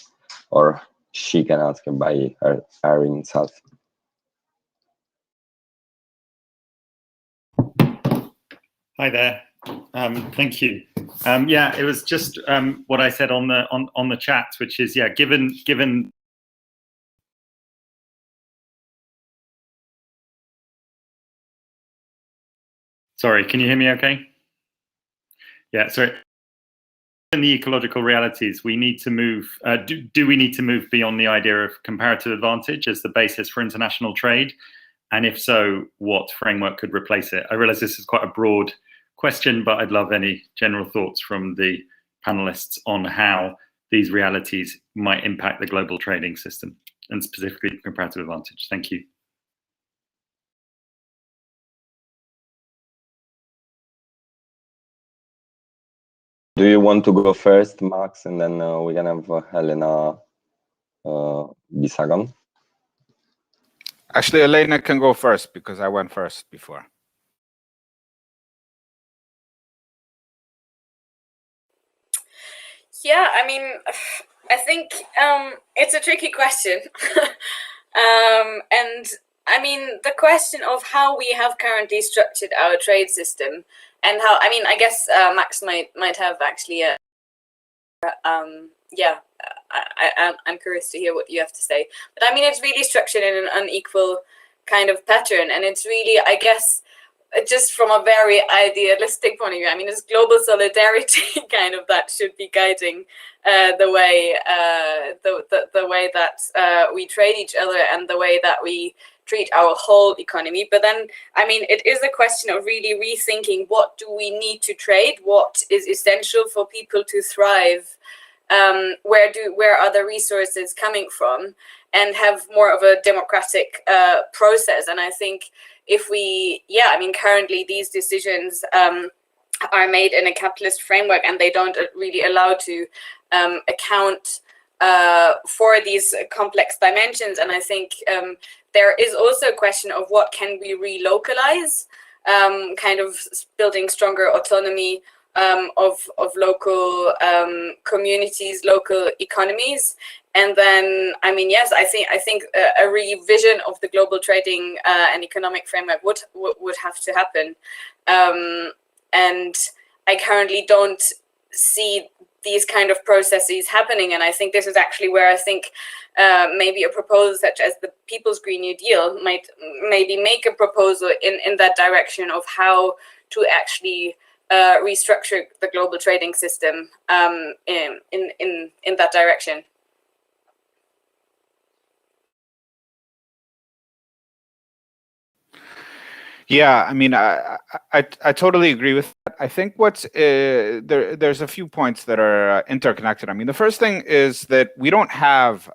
or she can ask him by her himself. Hi there. Thank you. Yeah, it was just what I said on the chat, which is, yeah, given Sorry, can you hear me okay? Yeah, sorry. In the ecological realities, we need to move, do we need to move beyond the idea of comparative advantage as the basis for international trade? And if so, what framework could replace it? I realize this is quite a broad question, but I'd love any general thoughts from the panelists on how these realities might impact the global trading system, and specifically comparative advantage. Thank you. Do you want to go first, Max, and then we can have Helena be second? Actually, Elena can go first because I went first before. Yeah, I mean, I think it's a tricky question. And I mean, the question of how we have currently structured our trade system and how, I mean, I guess Max might have actually yeah, I'm curious to hear what you have to say. But I mean, it's really structured in an unequal kind of pattern. And it's really, I guess, just from a very idealistic point of view, I mean, it's global solidarity kind of that should be guiding the way that we trade each other and the way that we treat our whole economy. But then, I mean, it is a question of really rethinking what do we need to trade, what is essential for people to thrive, where are the resources coming from, and have more of a democratic process. And I think if we, yeah, I mean, currently these decisions are made in a capitalist framework and they don't really allow to account for these complex dimensions. And I think there is also a question of what can we relocalize, kind of building stronger autonomy of local communities, local economies. And then, I mean, yes, I think a revision of the global trading and economic framework would have to happen. And I currently don't see these kind of processes happening. And I think this is actually where I think maybe a proposal such as the People's Green New Deal might maybe make a proposal in that direction of how to actually restructure the global trading system in that direction. Yeah, I mean, I totally agree with that. I think what's there's a few points that are interconnected. I mean, the first thing is that we don't have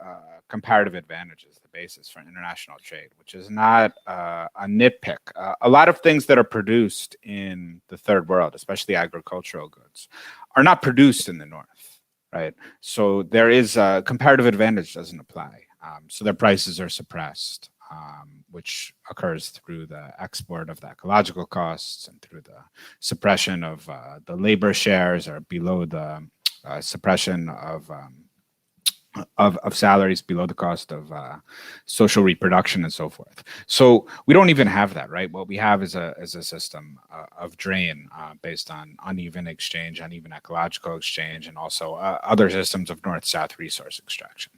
comparative advantage as the basis for international trade, which is not a nitpick. A lot of things that are produced in the third world, especially agricultural goods, are not produced in the north, right? So there is comparative advantage doesn't apply. So their prices are suppressed. Which occurs through the export of the ecological costs and through the suppression of the labor shares, or below the suppression of salaries below the cost of social reproduction and so forth. So we don't even have that, right? What we have is a system of drain based on uneven exchange, uneven ecological exchange, and also other systems of north-south resource extraction.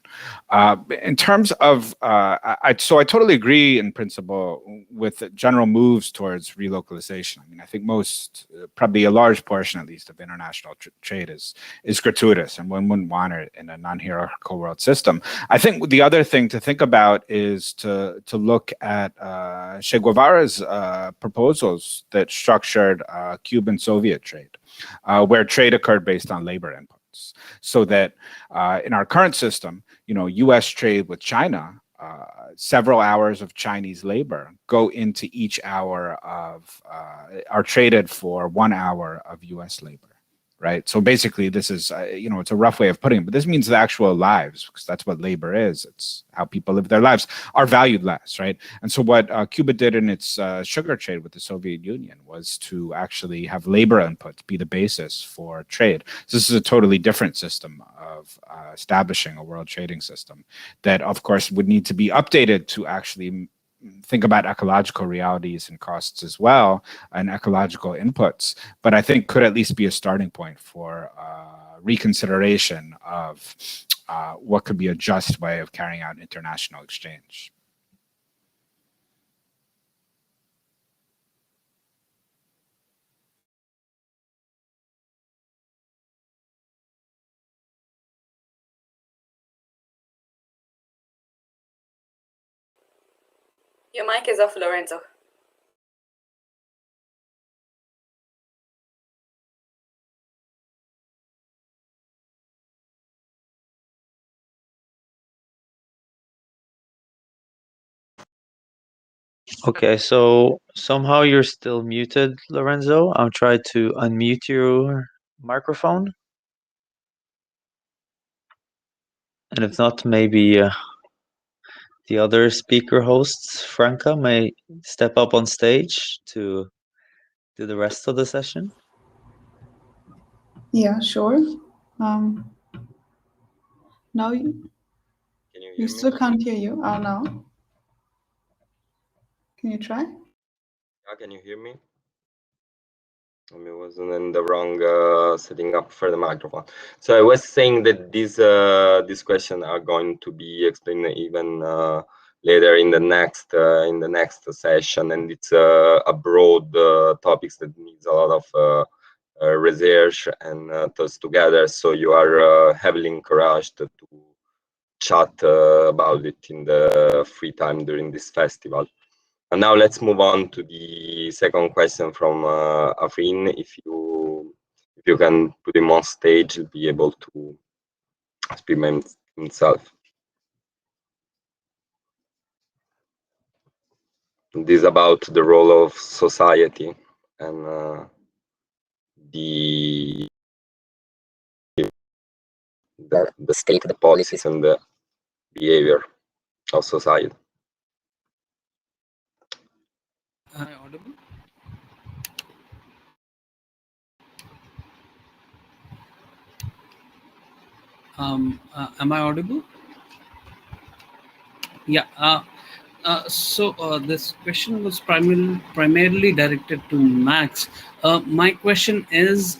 In terms of, so I totally agree in principle with general moves towards relocalization. I mean, I think most, probably a large portion at least, of international trade is gratuitous, and one wouldn't want it in a non-hierarchical world system. I think the other thing to think about is to look at Che Guevara's proposals that structured Cuban Soviet trade, where trade occurred based on labor inputs. So that in our current system, you know, U.S. trade with China, several hours of Chinese labor go into each hour of, are traded for 1 hour of U.S. labor. Right. So basically, this is, you know, it's a rough way of putting it, but this means the actual lives, because that's what labor is. It's how people live their lives, are valued less. Right. And so what Cuba did in its sugar trade with the Soviet Union was to actually have labor inputs be the basis for trade. So this is a totally different system of establishing a world trading system that, of course, would need to be updated to actually think about ecological realities and costs as well, and ecological inputs, but I think could at least be a starting point for reconsideration of what could be a just way of carrying out international exchange. Your mic is off, Lorenzo. Okay, so somehow you're still muted, Lorenzo. I'll try to unmute your microphone. And if not, maybe the other speaker hosts, Franca, may step up on stage to do the rest of the session. Yeah, sure. Now Can you hear we me? still can't hear you. Oh, no. Can you try? Can you hear me? I wasn't in the wrong setting up for the microphone. So I was saying that these questions are going to be explained even later in the next session, and it's a broad topics that needs a lot of research and thoughts together. So you are heavily encouraged to chat about it in the free time during this festival. And now let's move on to the second question from Afrin. If you can put him on stage, he'll be able to speak by himself. This is about the role of society and the state, the policies, and the behavior of society. Am I audible? Am I audible? Yeah. So this question was primarily directed to Max. My question is,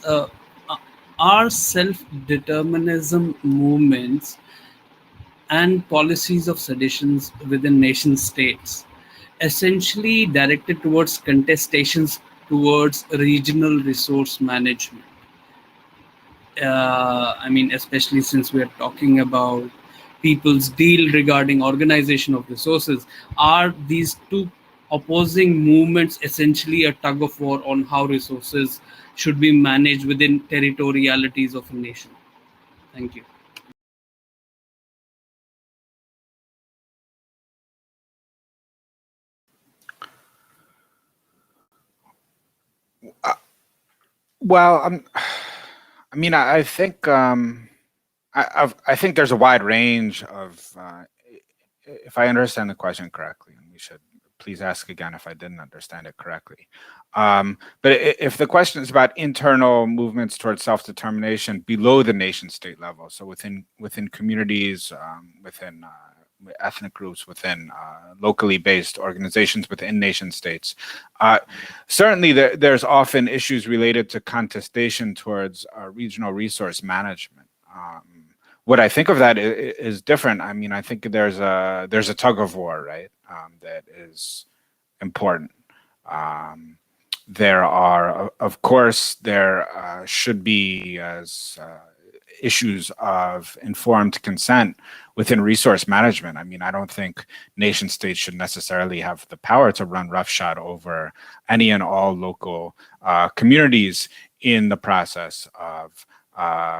are self-determinism movements and policies of seditions within nation states essentially directed towards contestations towards regional resource management? I mean, especially since we are talking about people's deal regarding organization of resources, are these two opposing movements essentially a tug of war on how resources should be managed within territorialities of a nation? Thank you. Well, I mean, I think I think there's a wide range of, if I understand the question correctly, and we should please ask again if I didn't understand it correctly. But if the question is about internal movements towards self-determination below the nation state level, so within communities, within ethnic groups, within locally based organizations within nation states, certainly there's often issues related to contestation towards regional resource management. What I think of that is different. I mean, I think there's a tug of war, right? That is important. There are, of course, there should be as issues of informed consent within resource management. I mean, I don't think nation states should necessarily have the power to run roughshod over any and all local communities in the process of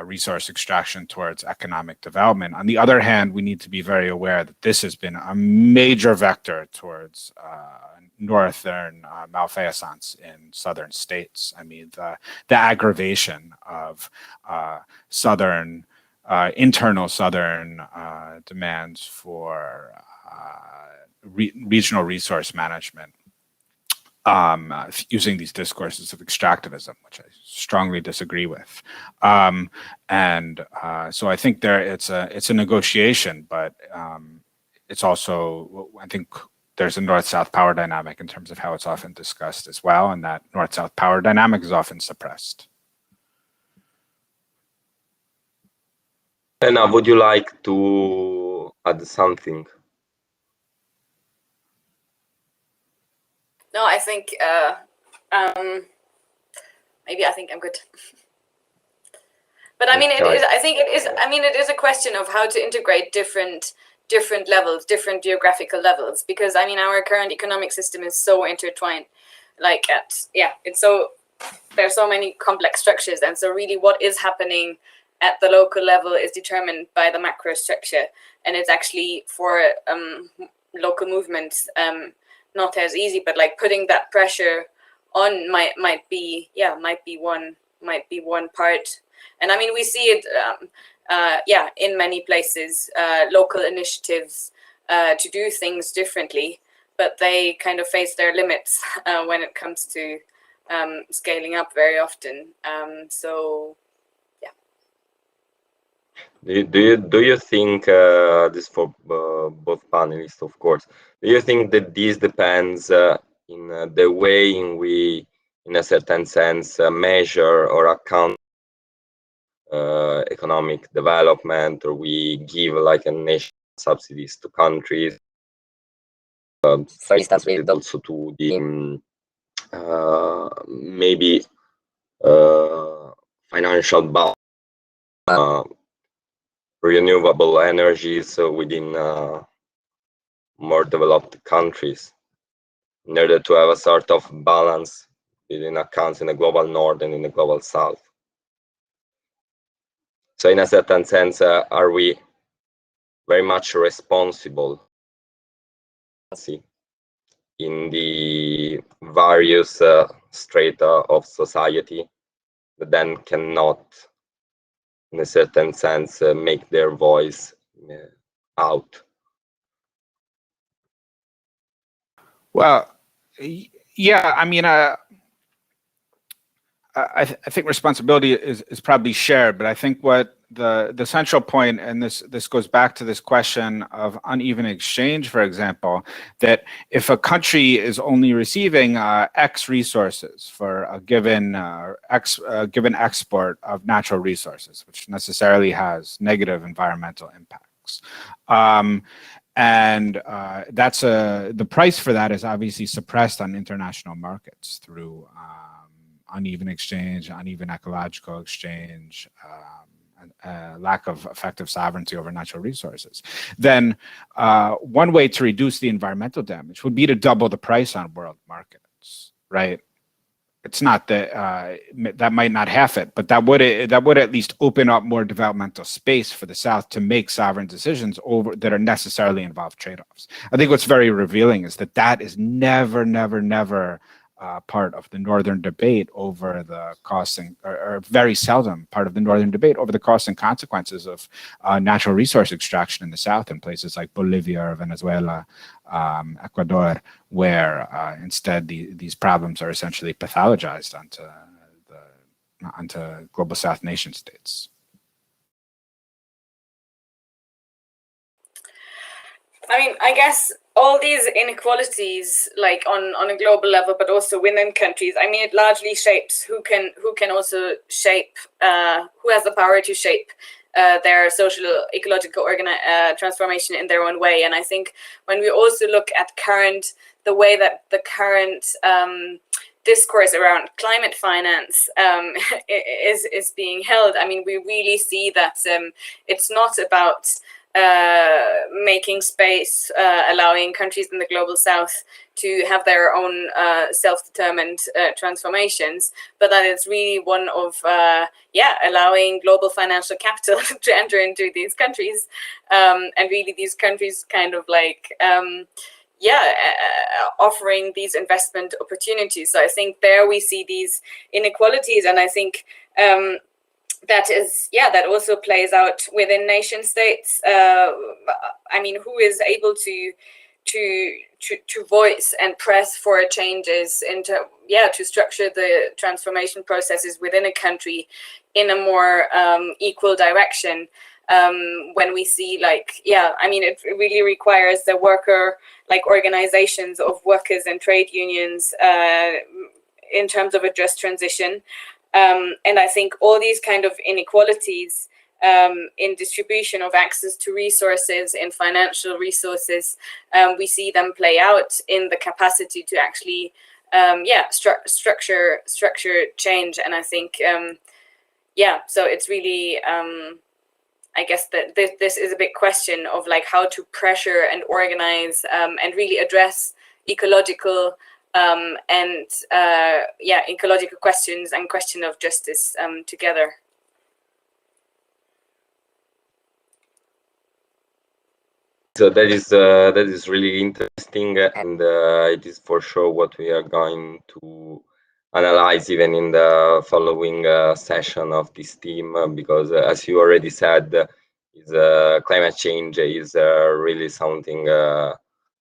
resource extraction towards economic development. On the other hand, we need to be very aware that this has been a major vector towards northern malfeasance in southern states. I mean, the aggravation of internal southern demands for regional resource management, using these discourses of extractivism, which I strongly disagree with. So I think it's a negotiation, but it's also, I think there's a north-south power dynamic in terms of how it's often discussed as well, and that north-south power dynamic is often suppressed. Anna, would you like to add something? No, I think maybe I think I'm good. But I mean, it is. I think it is. I mean, it is a question of how to integrate different different levels, different geographical levels, because I mean our current economic system is so intertwined, like it's so, there are so many complex structures, and so really what is happening at the local level is determined by the macro structure, and it's actually for local movements not as easy, but like putting that pressure on might be one part. And I mean we see it in many places, local initiatives to do things differently, but they kind of face their limits when it comes to scaling up very often. So yeah. Do you think this for both panelists, of course? Do you think that this depends in the way in we, in a certain sense, measure or account economic development, or we give like a nation subsidies to countries? For instance, related also to the maybe financial balance. Renewable energies within more developed countries, in order to have a sort of balance between accounts in the global north and in the global south. So in a certain sense, are we very much responsible in the various strata of society that then cannot, in a certain sense, make their voice out? Well, yeah, I mean, I think responsibility is probably shared, but I think what the central point, and this goes back to this question of uneven exchange, for example, that if a country is only receiving X resources for a given given export of natural resources, which necessarily has negative environmental impacts, and that's the price for that is obviously suppressed on international markets through uneven exchange, uneven ecological exchange, lack of effective sovereignty over natural resources. Then one way to reduce the environmental damage would be to double the price on world markets, right? It's not that that might not half it, but that would at least open up more developmental space for the South to make sovereign decisions over that are necessarily involve trade-offs. I think what's very revealing is that is never part of the Northern debate over the costing, or very seldom part of the Northern debate over the costs and consequences of natural resource extraction in the South in places like Bolivia or Venezuela, Ecuador, where instead these problems are essentially pathologized onto global South nation states. I mean, I guess all these inequalities, like on a global level, but also within countries, I mean, it largely shapes who can also shape, who has the power to shape their social ecological transformation in their own way. And I think when we also look at the way that the current discourse around climate finance is being held, I mean, we really see that it's not about making space, allowing countries in the global South to have their own self-determined transformations, but that it's really one of allowing global financial capital to enter into these countries, and really these countries kind of like offering these investment opportunities. So I think there we see these inequalities, and I think that also plays out within nation states. I mean, who is able to voice and press for changes to structure the transformation processes within a country in a more equal direction. When we see I mean, it really requires the worker organizations of workers and trade unions in terms of a just transition. And I think all these kind of inequalities in distribution of access to resources, in financial resources, we see them play out in the capacity to actually, structure change. And I think, so it's really, I guess that this is a big question of like how to pressure and organize and really address ecological ecological questions and question of justice together. So that is really interesting, and it is for sure what we are going to analyze even in the following session of this team, because as you already said, climate change is really something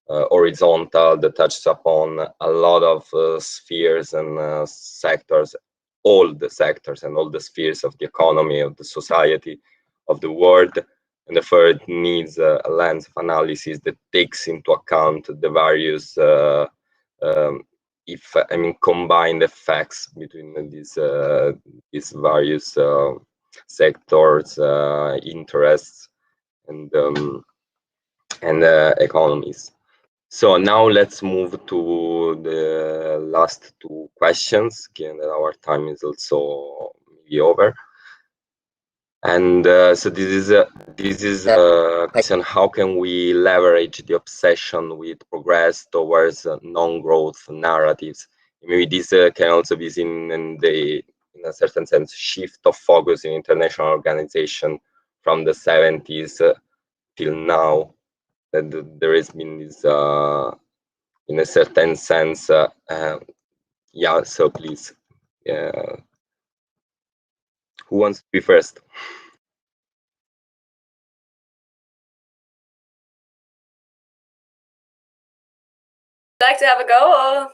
horizontal that touches upon a lot of spheres and sectors, all the sectors and all the spheres of the economy, of the society, of the world. And therefore it needs a lens of analysis that takes into account the various combined effects between these various sectors, interests, and economies. So now let's move to the last two questions, given that our time is also maybe over. And so this is a question: how can we leverage the obsession with progress towards non-growth narratives? Maybe this can also be seen in a certain sense, shift of focus in international organization from the 70s till now. That there has been this, in a certain sense, yeah. So please, who wants to be first? Like to have a go? Or?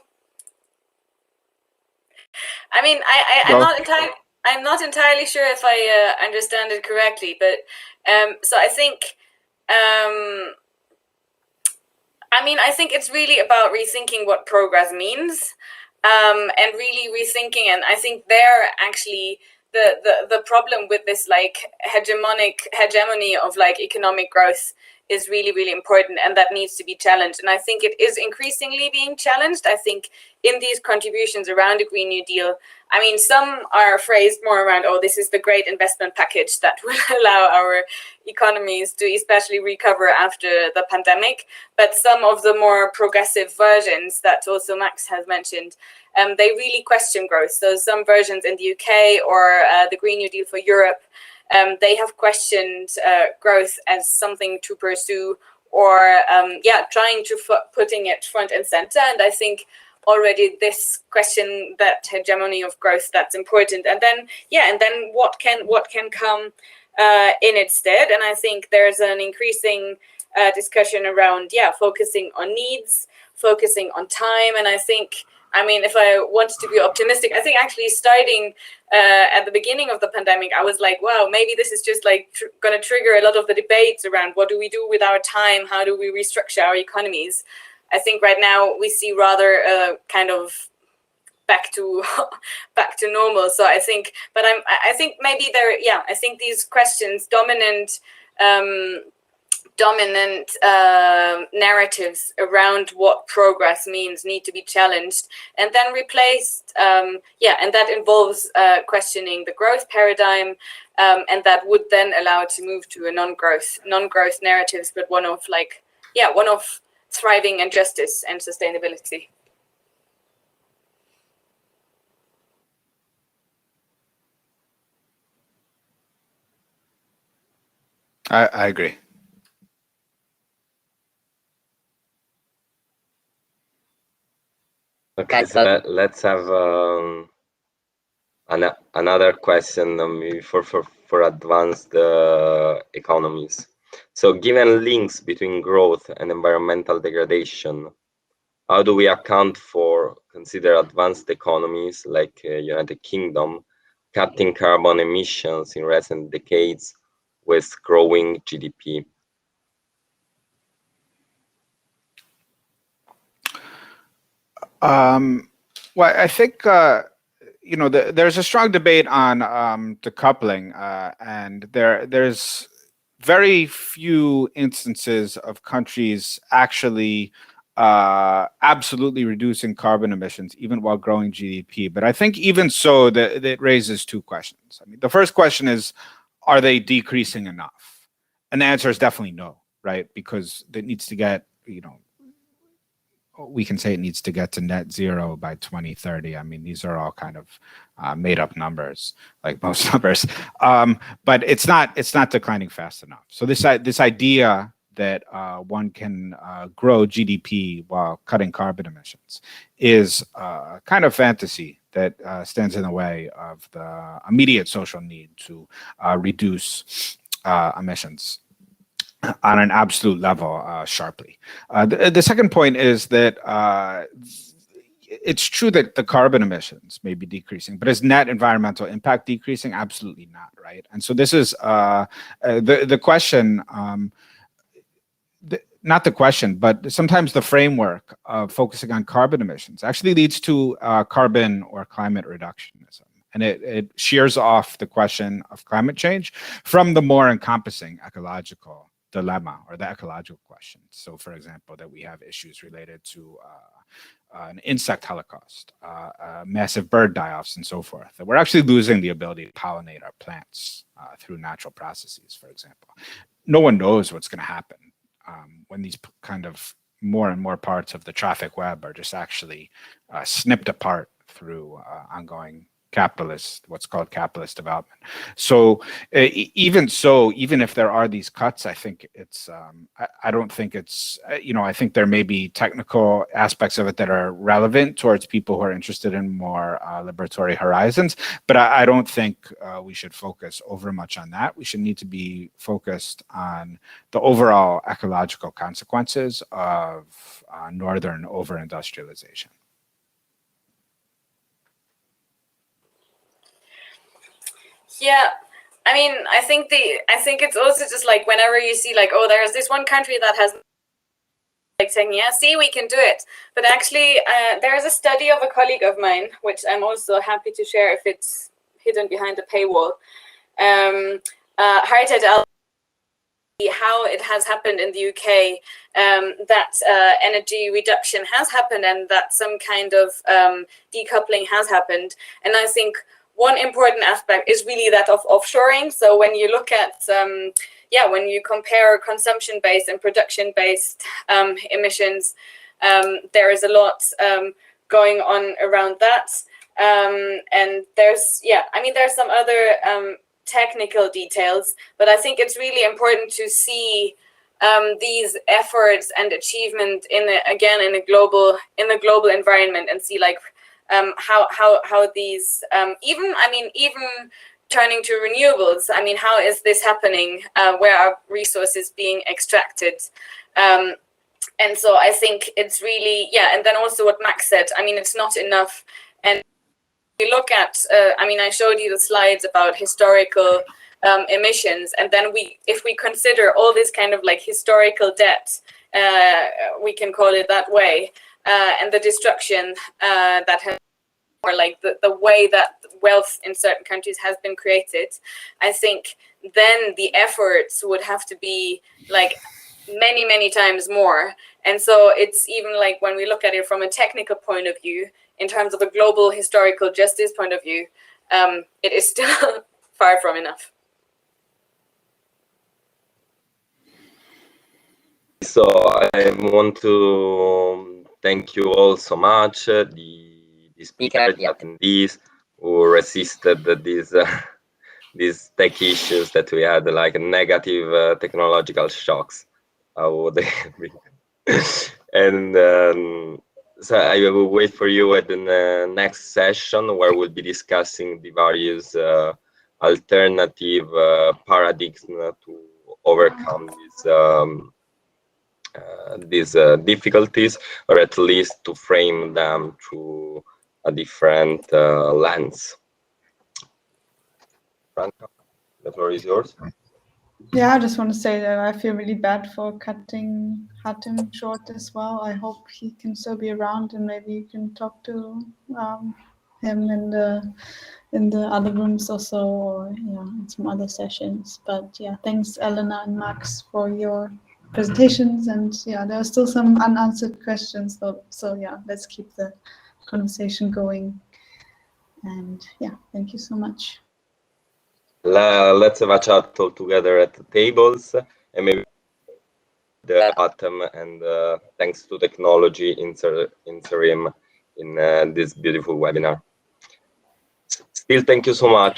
I mean, I'm not entirely sure if I understand it correctly, but so I think I think it's really about rethinking what progress means, and really rethinking. And I think there actually the problem with this like hegemony of like economic growth is really, really important, and that needs to be challenged. And I think it is increasingly being challenged. I think in these contributions around the Green New Deal, I mean, some are phrased more around, oh, this is the great investment package that will allow our economies to especially recover after the pandemic. But some of the more progressive versions that also Max has mentioned, they really question growth. So some versions in the UK or the Green New Deal for Europe, they have questioned growth as something to pursue, or trying to putting it front and center. And I think already this question, that hegemony of growth, that's important. And then what can come in its stead? And I think there's an increasing discussion around focusing on needs, focusing on time. And I think, I mean, if I wanted to be optimistic, I think actually starting at the beginning of the pandemic, I was like, wow, maybe this is just like going to trigger a lot of the debates around what do we do with our time? How do we restructure our economies? I think right now we see rather kind of back to normal. So I think, but I think maybe there, I think these questions, dominant narratives around what progress means need to be challenged and then replaced. And that involves questioning the growth paradigm, and that would then allow it to move to a non-growth narratives, but one of thriving and justice and sustainability. I agree. Okay, so let's have another question for advanced economies. So given links between growth and environmental degradation, how do we account for, consider advanced economies like United Kingdom cutting carbon emissions in recent decades with growing GDP? Well, I think there's a strong debate on decoupling, and there's very few instances of countries actually absolutely reducing carbon emissions, even while growing GDP. But I think even so, that it raises two questions. I mean, the first question is, are they decreasing enough? And the answer is definitely no, right? Because it needs to get, we can say it needs to get to net zero by 2030. I mean, these are all kind of made up numbers, like most numbers, but it's not declining fast enough. So this idea that one can grow GDP while cutting carbon emissions is kind of fantasy that stands in the way of the immediate social need to reduce emissions on an absolute level sharply. The second point is that it's true that the carbon emissions may be decreasing, but is net environmental impact decreasing? Absolutely not, right? And so this is the question, not the question, but sometimes the framework of focusing on carbon emissions actually leads to carbon or climate reductionism. And it shears off the question of climate change from the more encompassing ecological dilemma or the ecological question. So, for example, that we have issues related to an insect holocaust, massive bird die-offs, and so forth. That we're actually losing the ability to pollinate our plants through natural processes, for example. No one knows what's going to happen when these kind of more and more parts of the traffic web are just actually snipped apart through ongoing what's called capitalist development. So even if there are these cuts, I think it's, I don't think it's, I think there may be technical aspects of it that are relevant towards people who are interested in more liberatory horizons, but I don't think we should focus over much on that. We should need to be focused on the overall ecological consequences of northern over-industrialization. Yeah, I mean, I think it's also just like whenever you see like, oh, there's this one country that has like saying, yeah, see, we can do it. But actually, there is a study of a colleague of mine, which I'm also happy to share if it's hidden behind the paywall. Hatem Jemmali, how it has happened in the UK, that energy reduction has happened and that some kind of decoupling has happened. And I think one important aspect is really that of offshoring. So when you look at, when you compare consumption-based and production-based emissions, there is a lot going on around that. And there's some other technical details, but I think it's really important to see these efforts and achievement in a global environment and see like how these even turning to renewables. I mean, how is this happening? Where are resources being extracted? And so I think it's really and then also what Max said. I mean, it's not enough. And we look at I showed you the slides about historical emissions, and then if we consider all this kind of like historical debt, we can call it that way. And the destruction that has, or like the way that wealth in certain countries has been created, I think then the efforts would have to be like many, many times more. And so it's even like when we look at it from a technical point of view, in terms of a global historical justice point of view, it is still far from enough. So I want to thank you all so much, the speakers, the attendees who resisted these tech issues that we had, like negative technological shocks. How would they be? And so I will wait for you at the next session where we'll be discussing the various alternative paradigms to overcome these difficulties, or at least to frame them through a different lens. Franca, the floor is yours. Yeah, I just want to say that I feel really bad for cutting Hatem short as well. I hope he can still be around, and maybe you can talk to him in the other rooms also, or in some other sessions. But yeah, thanks Elena and Max for your presentations, and there are still some unanswered questions though. So let's keep the conversation going. And thank you so much. Let's have a chat all together at the tables. and maybe the Hatem, and thanks to technology insert him in this beautiful webinar. Still, thank you so much.